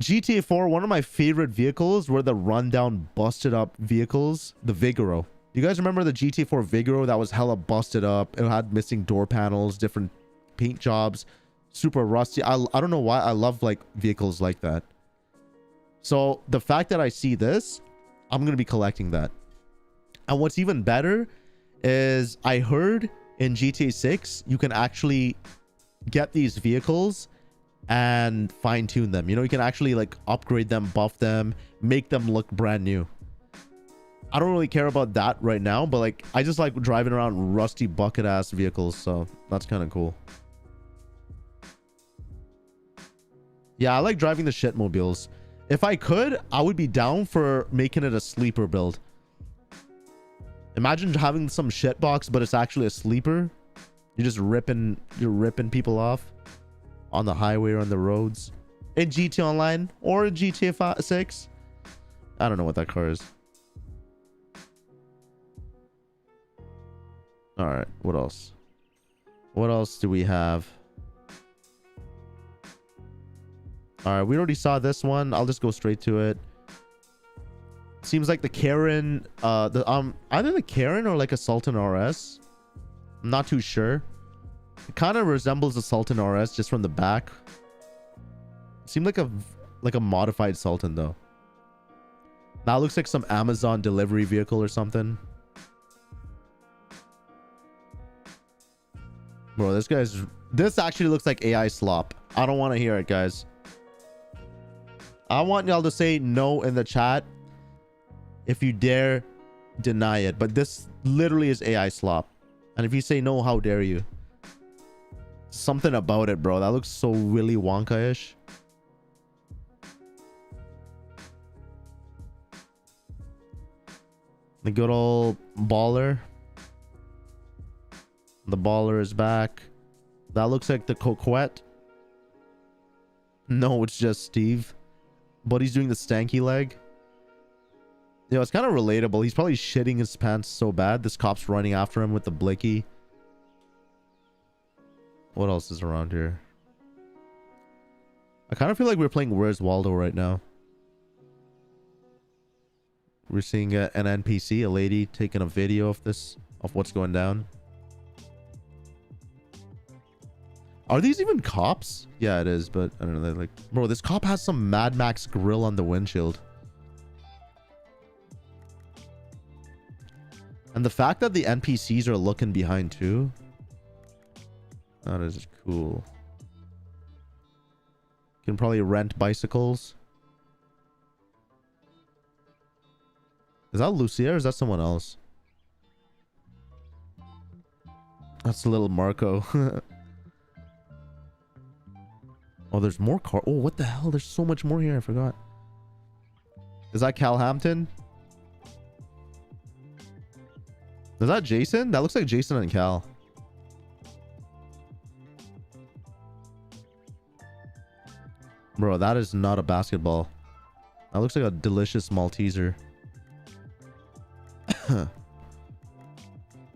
GTA 4, one of my favorite vehicles were the rundown, busted up vehicles, the Vigoro. You guys remember the GTA 4 Vigoro that was hella busted up? It had missing door panels, different paint jobs, super rusty. I don't know why I love like vehicles like that. So the fact that I see this, I'm going to be collecting that. And what's even better is I heard in GTA 6, you can actually get these vehicles and fine tune them. You know, you can actually like upgrade them, buff them, make them look brand new. I don't really care about that right now, but like I just like driving around rusty bucket ass vehicles, so that's kind of cool. Yeah, I like driving the shitmobiles. If I could, I would be down for making it a sleeper build. Imagine having some shit box, but it's actually a sleeper. You're just ripping people off on the highway or on the roads in GTA Online or in GTA 6. I don't know what that car is. All right, what else? What else do we have? All right, we already saw this one. I'll just go straight to it. Seems like the Karen, either the Karen or like a Sultan RS. I'm not too sure. It kind of resembles the Sultan RS just from the back. Seemed like a modified Sultan though. That looks like some Amazon delivery vehicle or something. Bro, this actually looks like AI slop. I don't want to hear it, guys. I want y'all to say no in the chat if you dare deny it, but this literally is AI slop. And if you say no, how dare you? Something about it, bro. That looks so Willy Wonka-ish. The good old baller. The baller is back. That looks like the Coquette. No, it's just Steve. But he's doing the stanky leg. Yo, it's kind of relatable. He's probably shitting his pants so bad. This cop's running after him with the blicky. What else is around here? I kind of feel like we're playing Where's Waldo right now. We're seeing an NPC, a lady taking a video of what's going down. Are these even cops? Yeah, it is, but I don't know. They're like, bro, this cop has some Mad Max grill on the windshield. And the fact that the NPCs are looking behind too. That is cool. You can probably rent bicycles. Is that Lucia or is that someone else? That's little Marco. Oh, there's more car. Oh, what the hell? There's so much more here. I forgot. Is that Cal Hampton? Is that Jason? That looks like Jason and Cal. Bro, that is not a basketball. That looks like a delicious Malteser.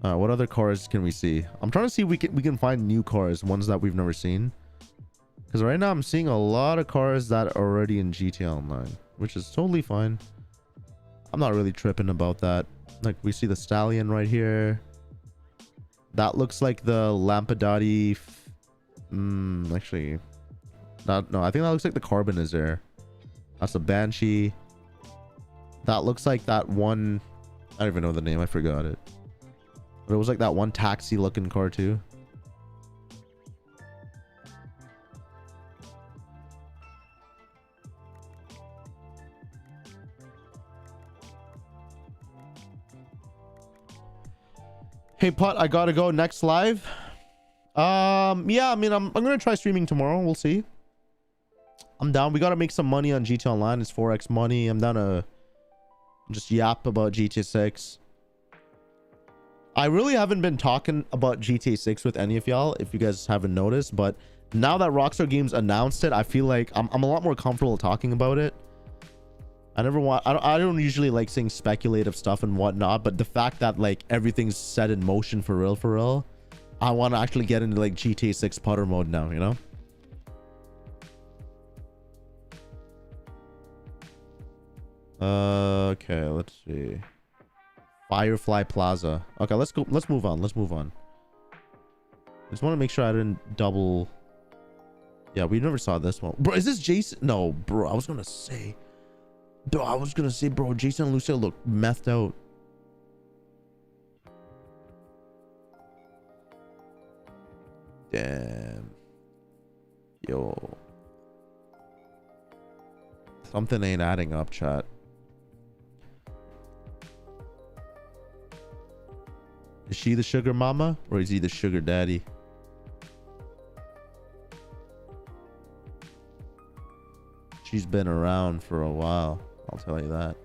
What other cars can we see? I'm trying to see if we can find new cars, ones that we've never seen. Because right now I'm seeing a lot of cars that are already in GTA Online, which is totally fine. I'm not really tripping about that. Like, we see the Stallion right here. That looks like the Lampadati. Actually, no, I think that looks like the Carbon is there. That's a Banshee. That looks like that one. I don't even know the name. I forgot it. But it was like that one taxi looking car too. Hey Putt, I gotta go. Next live. Yeah, I mean, I'm gonna try streaming tomorrow. We'll see. I'm down. We gotta make some money on GTA Online. It's 4x money. I'm down to just yap about GTA 6. I really haven't been talking about GTA 6 with any of y'all, if you guys haven't noticed, but now that Rockstar Games announced it, I feel like I'm a lot more comfortable talking about it. I don't usually like saying speculative stuff and whatnot, but the fact that like everything's set in motion for real, I want to actually get into like GTA 6 putter mode now, you know? Okay, let's see. Firefly Plaza. Okay, let's go. Let's move on. I just want to make sure I didn't double. Yeah, we never saw this one. Bro, is this Jason? No, bro, I was gonna say, bro, Jason and Lucia look methed out. Damn. Yo. Something ain't adding up, chat. Is she the sugar mama or is he the sugar daddy? She's been around for a while, I'll tell you that.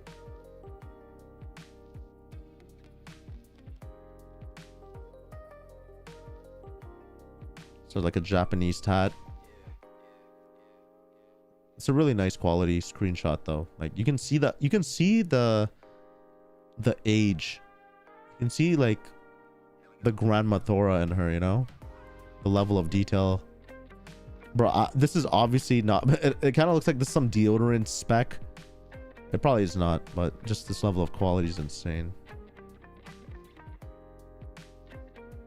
So like a Japanese tat. It's a really nice quality screenshot though. Like you can see that, you can see the age. You can see like the Grandma Thora in her, you know? The level of detail. Bro, this is obviously not... It kind of looks like this is some deodorant spec. It probably is not, but just this level of quality is insane.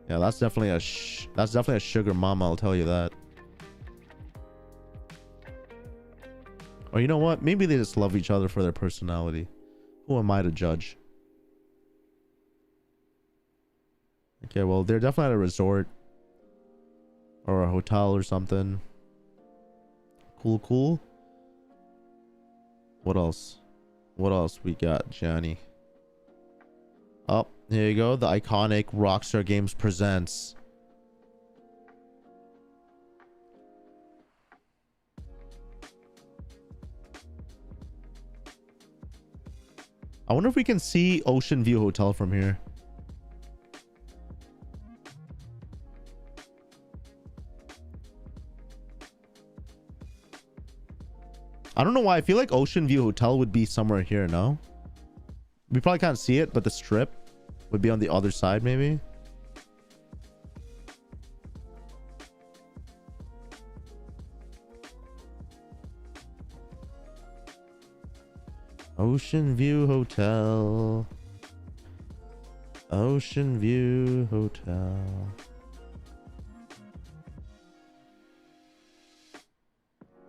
Yeah, that's definitely a sugar mama, I'll tell you that. Or you know what? Maybe they just love each other for their personality. Who am I to judge? Okay, well, they're definitely at a resort. Or a hotel or something. Cool. What else? What else we got, Johnny? Oh, here you go. The iconic Rockstar Games presents. I wonder if we can see Ocean View Hotel from here. I don't know why. I feel like Ocean View Hotel would be somewhere here, no? We probably can't see it, but the strip would be on the other side, maybe. Ocean View Hotel. Ocean View Hotel.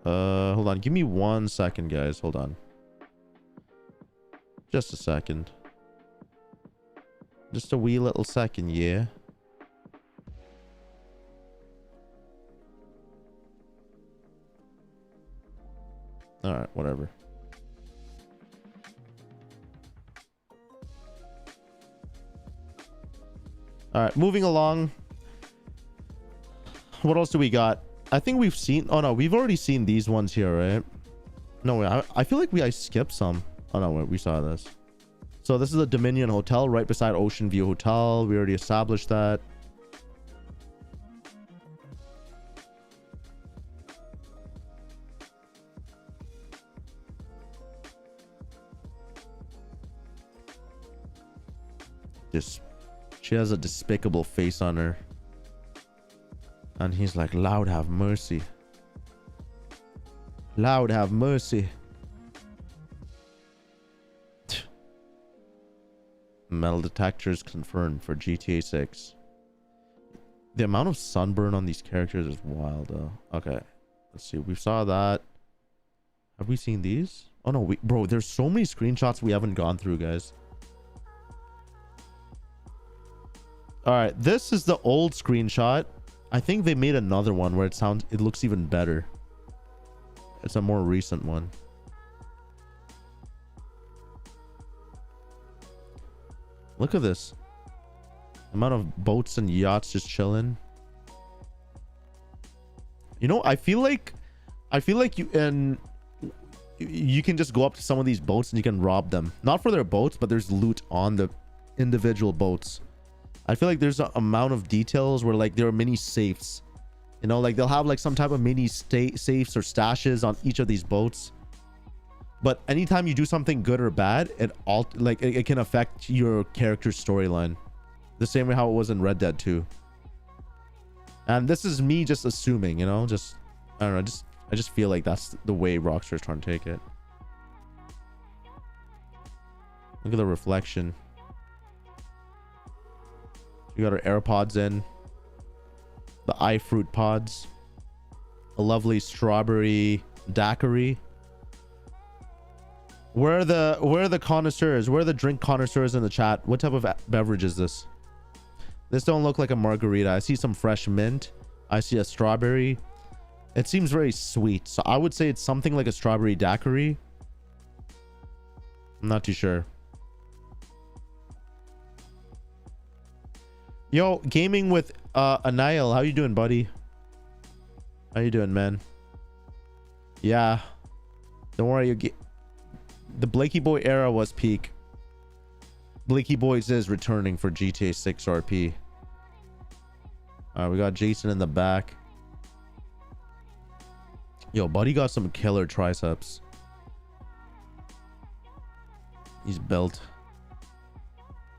Hold on. Give me 1 second, guys. Hold on. Just a second. Just a wee little second, yeah. Alright, whatever. Alright, moving along. What else do we got? I think we've seen... Oh, no. We've already seen these ones here, right? No, wait. I feel like I skipped some. Oh, no. Wait. We saw this. So, this is the Dominion Hotel right beside Ocean View Hotel. We already established that. She has a despicable face on her. And he's like, Lord have mercy. Lord have mercy. Metal detectors confirmed for GTA 6. The amount of sunburn on these characters is wild though. Okay. Let's see. We saw that. Have we seen these? Oh no, bro, there's so many screenshots we haven't gone through, guys. Alright, this is the old screenshot. I think they made another one where it looks even better. It's a more recent one. Look at this. Amount of boats and yachts just chilling. You know, I feel like you can just go up to some of these boats and you can rob them. Not for their boats, but there's loot on the individual boats. I feel like there's an amount of details where like there are mini safes, you know, like they'll have like some type of mini safes or stashes on each of these boats. But anytime you do something good or bad, it can affect your character's storyline, the same way how it was in Red Dead 2. And this is me just assuming, you know, I don't know, I just feel like that's the way Rockstar's trying to take it. Look at the reflection. We got our AirPods in. The iFruit pods. A lovely strawberry daiquiri. Where are the connoisseurs? Where are the drink connoisseurs in the chat? What type of beverage is this? This don't look like a margarita. I see some fresh mint. I see a strawberry. It seems very sweet. So I would say it's something like a strawberry daiquiri. I'm not too sure. Yo, gaming with Anil. How you doing, buddy? How you doing, man? Yeah. Don't worry. The Blakey Boy era was peak. Blakey Boys is returning for GTA 6 RP. Alright, we got Jason in the back. Yo, buddy got some killer triceps. He's built.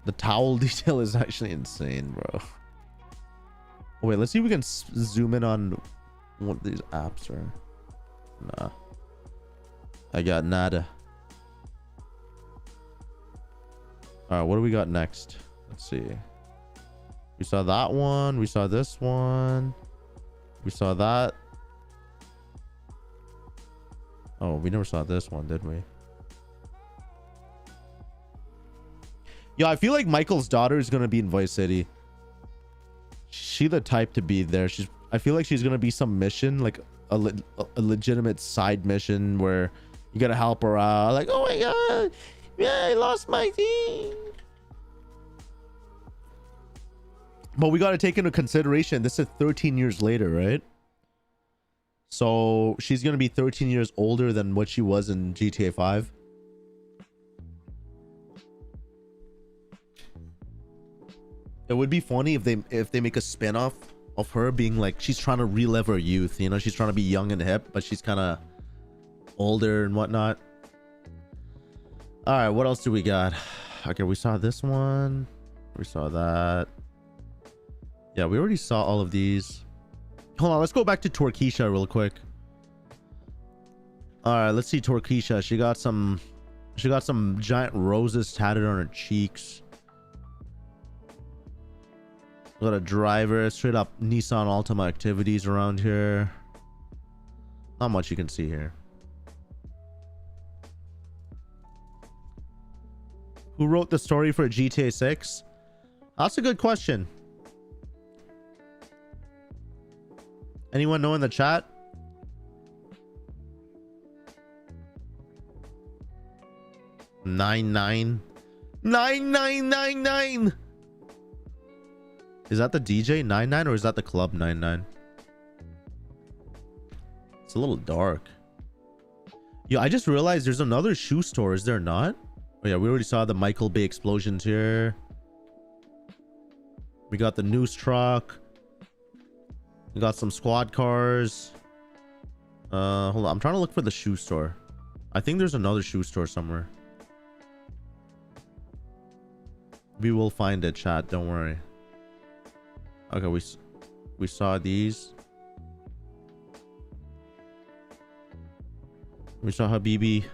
The towel detail is actually insane, bro. Oh, wait, let's see if we can zoom in on what these apps are. Nah. I got nada. Alright, what do we got next? Let's see. We saw that one. We saw this one. We saw that. Oh, we never saw this one, did we? Yeah, I feel like Michael's daughter is gonna be in Vice City. She the type to be there. I feel like she's gonna be some mission, like a legitimate side mission where you gotta help her out. Like, oh my god, yeah, I lost my thing. But we gotta take into consideration this is 13 years later, right? So she's gonna be 13 years older than what she was in GTA 5. It would be funny if they make a spin-off of her being like she's trying to relive her youth, you know, she's trying to be young and hip, but she's kind of older and whatnot. All right, what else do we got? Okay, we saw this one. We saw that. Yeah, we already saw all of these. Hold on, let's go back to Torquisha real quick. All right, let's see Torquisha. She got some giant roses tatted on her cheeks. Got a driver, straight up Nissan Altima activities around here. Not much you can see here. Who wrote the story for GTA 6? That's a good question. Anyone know in the chat? Nine. Is that the DJ 99 or is that the club 99? It's a little dark. Yo, I just realized there's another shoe store, is there not? Oh yeah, we already saw the Michael Bay explosions here. We got the news truck. We got some squad cars. Hold on, I'm trying to look for the shoe store. I think there's another shoe store somewhere. We will find it, chat, don't worry. Okay, we saw these. We saw Habibi.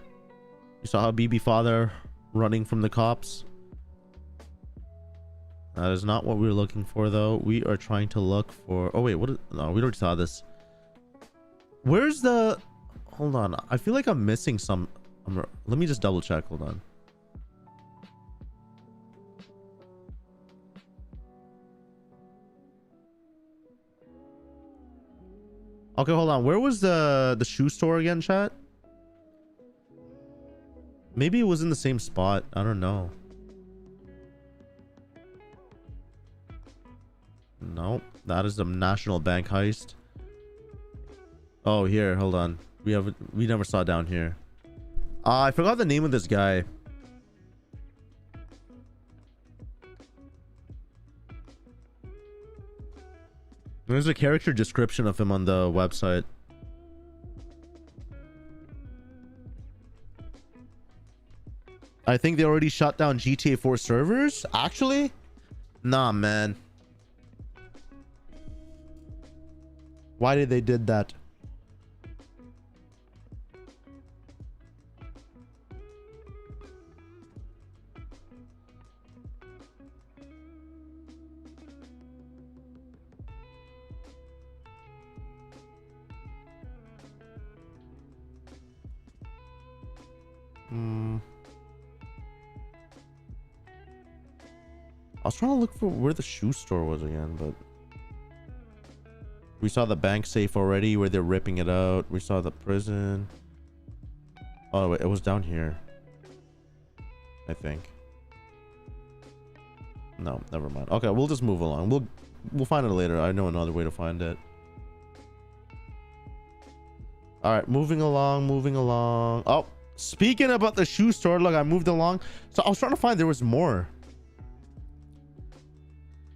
We saw Habibi father running from the cops. That is not what we were looking for, though. We are trying to look for. Oh wait, no, we already saw this. Where's the? Hold on, I feel like I'm missing some. Let me just double check. Hold on. Okay, hold on. Where was the shoe store again, chat? Maybe it was in the same spot. I don't know. Nope. That is the National Bank heist. Oh, here. Hold on. We never saw down here. I forgot the name of this guy. There's a character description of him on the website. I think they already shut down GTA 4 servers. Actually, nah, man. Why did they did that? I was trying to look for where the shoe store was again, but we saw the bank safe already where they're ripping it out. We saw the prison. Oh wait, it was down here, I think. No, never mind. Okay, we'll just move along. We'll find it later. I know another way to find it. All right, moving along, moving along. Oh, speaking about the shoe store, look, I moved along. So I was trying to find, there was more.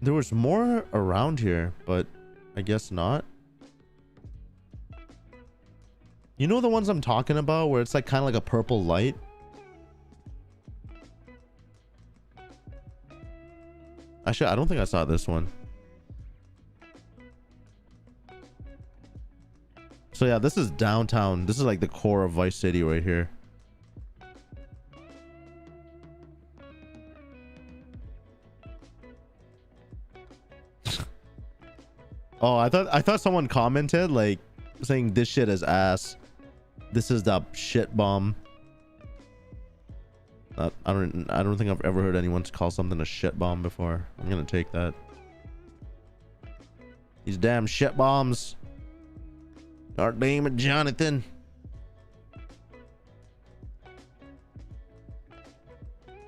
There was more around here, but I guess not. You know the ones I'm talking about where it's like kind of like a purple light? Actually, I don't think I saw this one. So yeah, this is downtown. This is like the core of Vice City right here. Oh, I thought someone commented like saying this shit is ass. This is the shit bomb. I don't think I've ever heard anyone call something a shit bomb before. I'm gonna take that. These damn shit bombs. Our name is Jonathan.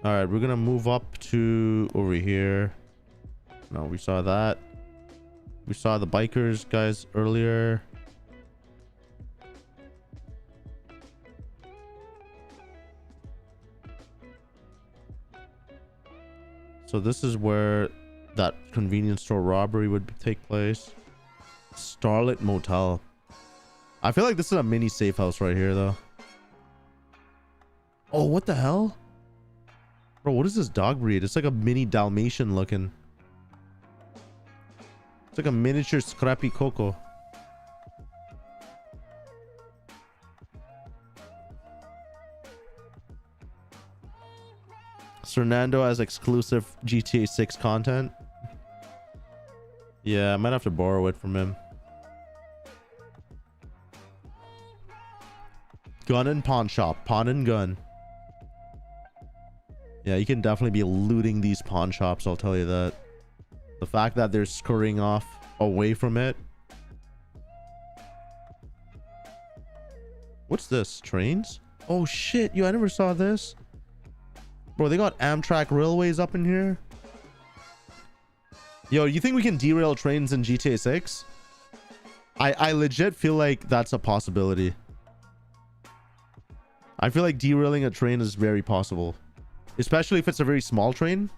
All right, we're gonna move up to over here. No, we saw that. We saw the bikers guys earlier. So this is where that convenience store robbery would take place. Starlit Motel. I feel like this is a mini safe house right here though. Oh, what the hell? Bro, what is this dog breed? It's like a mini Dalmatian looking. It's like a miniature Scrappy Coco. Fernando has exclusive GTA 6 content. Yeah, I might have to borrow it from him. Gun and pawn shop. Pawn and gun. Yeah, you can definitely be looting these pawn shops, I'll tell you that. The fact that they're scurrying off away from it. What's this? Trains? Oh shit, yo, I never saw this. Bro, they got Amtrak railways up in here. Yo, you think we can derail trains in GTA 6? I legit feel like that's a possibility. I feel like derailing a train is very possible. Especially if it's a very small train.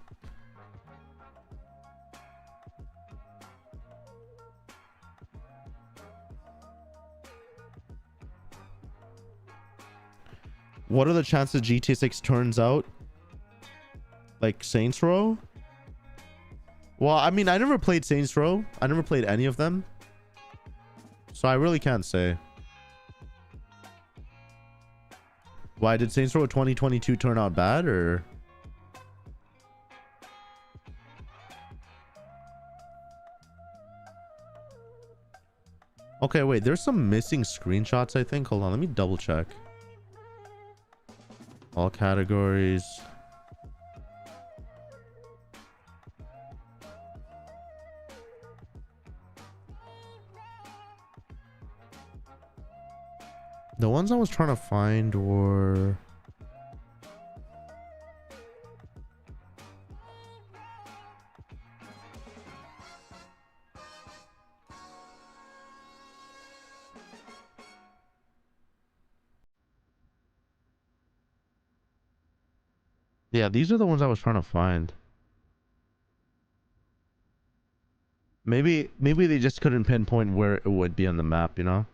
What are the chances GTA 6 turns out like Saints Row? Well, I mean, I never played Saints Row. I never played any of them. So I really can't say. Why did Saints Row 2022 turn out bad or? Okay, wait, there's some missing screenshots, I think. Hold on, let me double check. All categories. The ones I was trying to find were... Yeah, these are the ones I was trying to find. Maybe they just couldn't pinpoint where it would be on the map, you know?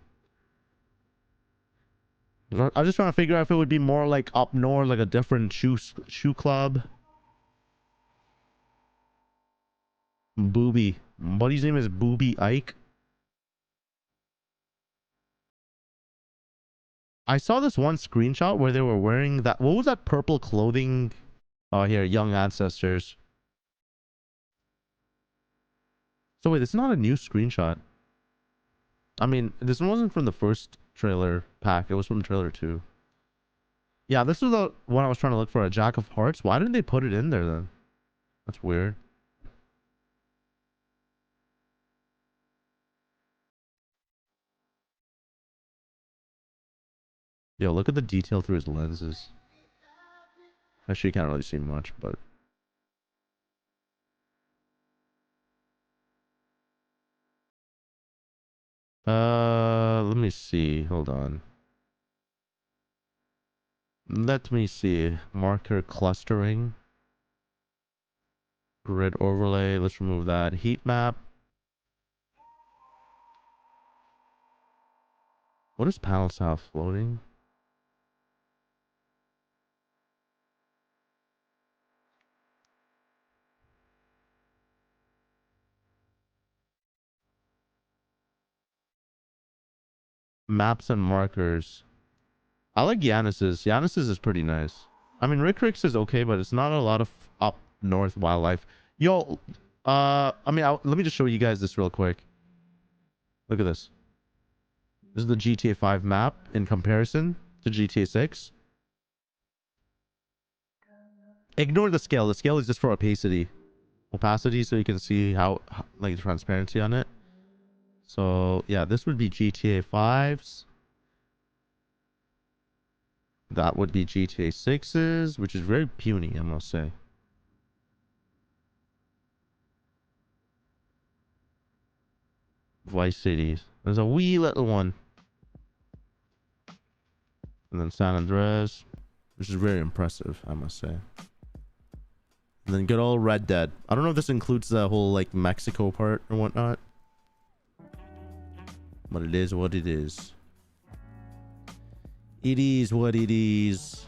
I was just trying to figure out if it would be more like up north, like a different shoe club. Booby. Buddy's name is Booby Ike. I saw this one screenshot where they were wearing that. What was that purple clothing? Oh, here, Young Ancestors. So wait, this is not a new screenshot. I mean, this one wasn't from the first trailer pack. It was from trailer 2. Yeah, this was the one I was trying to look for, a Jack of Hearts. Why didn't they put it in there then? That's weird. Yo, look at the detail through his lenses. Actually, you can't really see much, but... Let me see. Hold on. Let me see. Marker clustering. Grid overlay. Let's remove that. Heat map. What is panel south floating? Maps and markers. I like Yanis's. Yanis's is pretty nice. I mean, Rick's is okay, but it's not a lot of up north wildlife. Yo, let me just show you guys this real quick. Look at this. This is the GTA 5 map in comparison to GTA 6. Ignore the scale. The scale is just for opacity, so you can see how like the transparency on it. So yeah, this would be GTA 5's. That would be GTA 6's, which is very puny, I must say. Vice Cities. There's a wee little one. And then San Andreas, which is very impressive, I must say. And then good old Red Dead. I don't know if this includes the whole like Mexico part or whatnot. But it is what it is. It is what it is.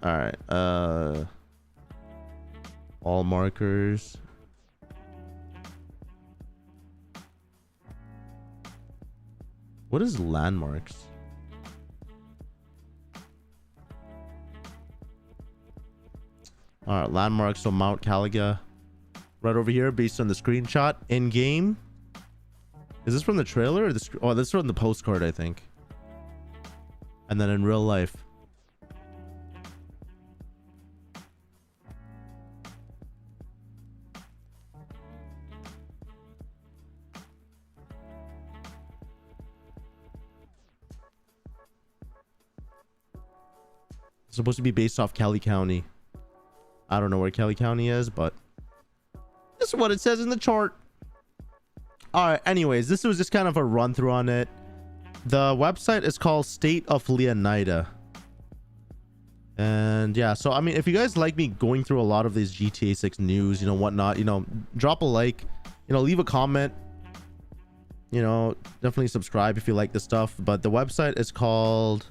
Alright, all markers. What is landmarks? Alright, landmarks. So Mount Caliga. Right over here, based on the screenshot. In game. Is this from the trailer or the oh, this is from the postcard, I think. And then in real life. It's supposed to be based off Cali County. I don't know where Cali County is, but this is what it says in the chart. All right, anyways, this was just kind of a run through on it. The website is called State of Leonida. And yeah, so I mean, if you guys like me going through a lot of these GTA 6 news, you know, whatnot, you know, drop a like, you know, leave a comment, you know, definitely subscribe if you like this stuff. But the website is called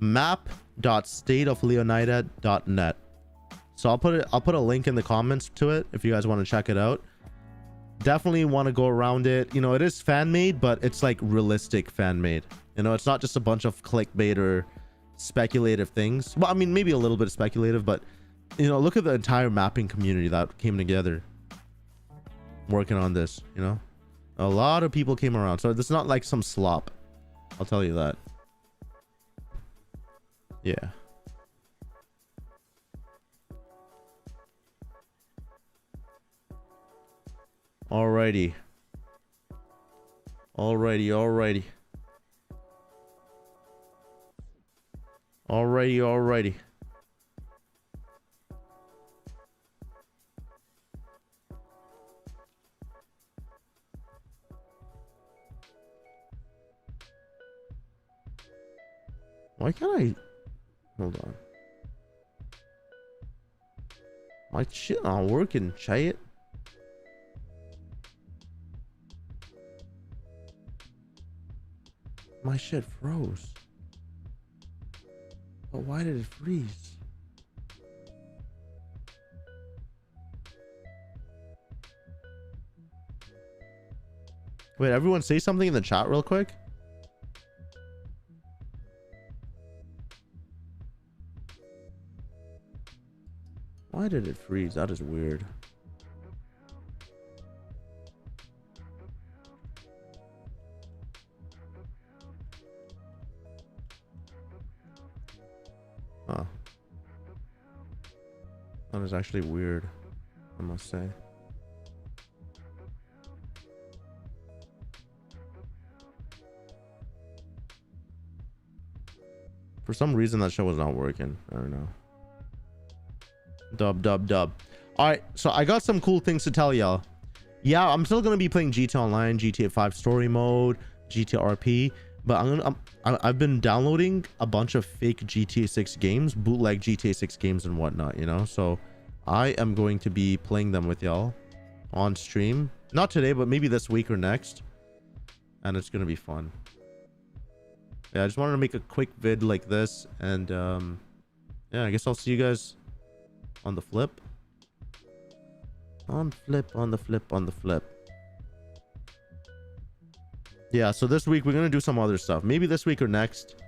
map.stateofleonida.net. So I'll put a link in the comments to it if you guys want to check it out. Definitely want to go around it. You know, it is fan made, but it's like realistic fan made. You know, it's not just a bunch of clickbait or speculative things. Well, I mean, maybe a little bit speculative, but you know, look at the entire mapping community that came together working on this. You know, a lot of people came around, so it's not like some slop, I'll tell you that. Yeah. Alrighty. Alrighty. Why can't I... Hold on. My shit not working, chat. My shit froze. But why did it freeze? Wait, everyone say something in the chat real quick. Why did it freeze? That is weird. Huh. That is actually weird, I must say. For some reason that show was not working. I don't know. Dub. All right, so I got some cool things to tell y'all. Yeah, I'm still gonna be playing GTA Online, GTA 5 Story Mode, GTA RP, but I've been downloading a bunch of fake GTA 6 games, bootleg GTA 6 games and whatnot, you know. So I am going to be playing them with y'all on stream, not today, but maybe this week or next, and it's gonna be fun. Yeah, I just wanted to make a quick vid like this, and yeah, I guess I'll see you guys on the flip. On the flip. Yeah, so this week we're gonna do some other stuff. Maybe this week or next.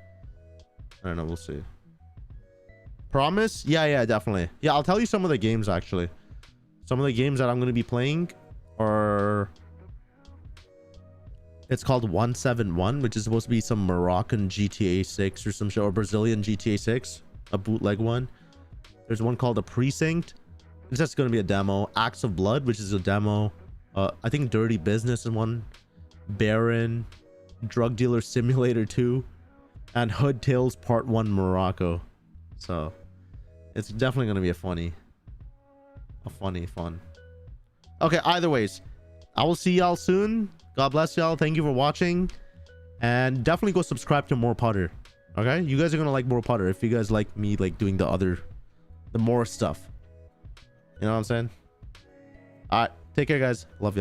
I don't know, we'll see. Promise? Yeah, definitely. Yeah, I'll tell you some of the games actually. Some of the games that I'm gonna be playing are... It's called 171, which is supposed to be some Moroccan GTA 6 or some shit, or Brazilian GTA 6, a bootleg one. There's one called A Precinct. It's just going to be a demo. Acts of Blood, which is a demo. I think Dirty Business is one. Baron, Drug Dealer Simulator 2, and Hood Tales Part 1 Morocco. So it's definitely going to be fun. Okay, either ways, I will see y'all soon. God bless y'all. Thank you for watching, and definitely go subscribe to More Putter. Okay, you guys are gonna like More Putter if you guys like me like doing the more stuff. You know what I'm saying? All right, take care guys, love you.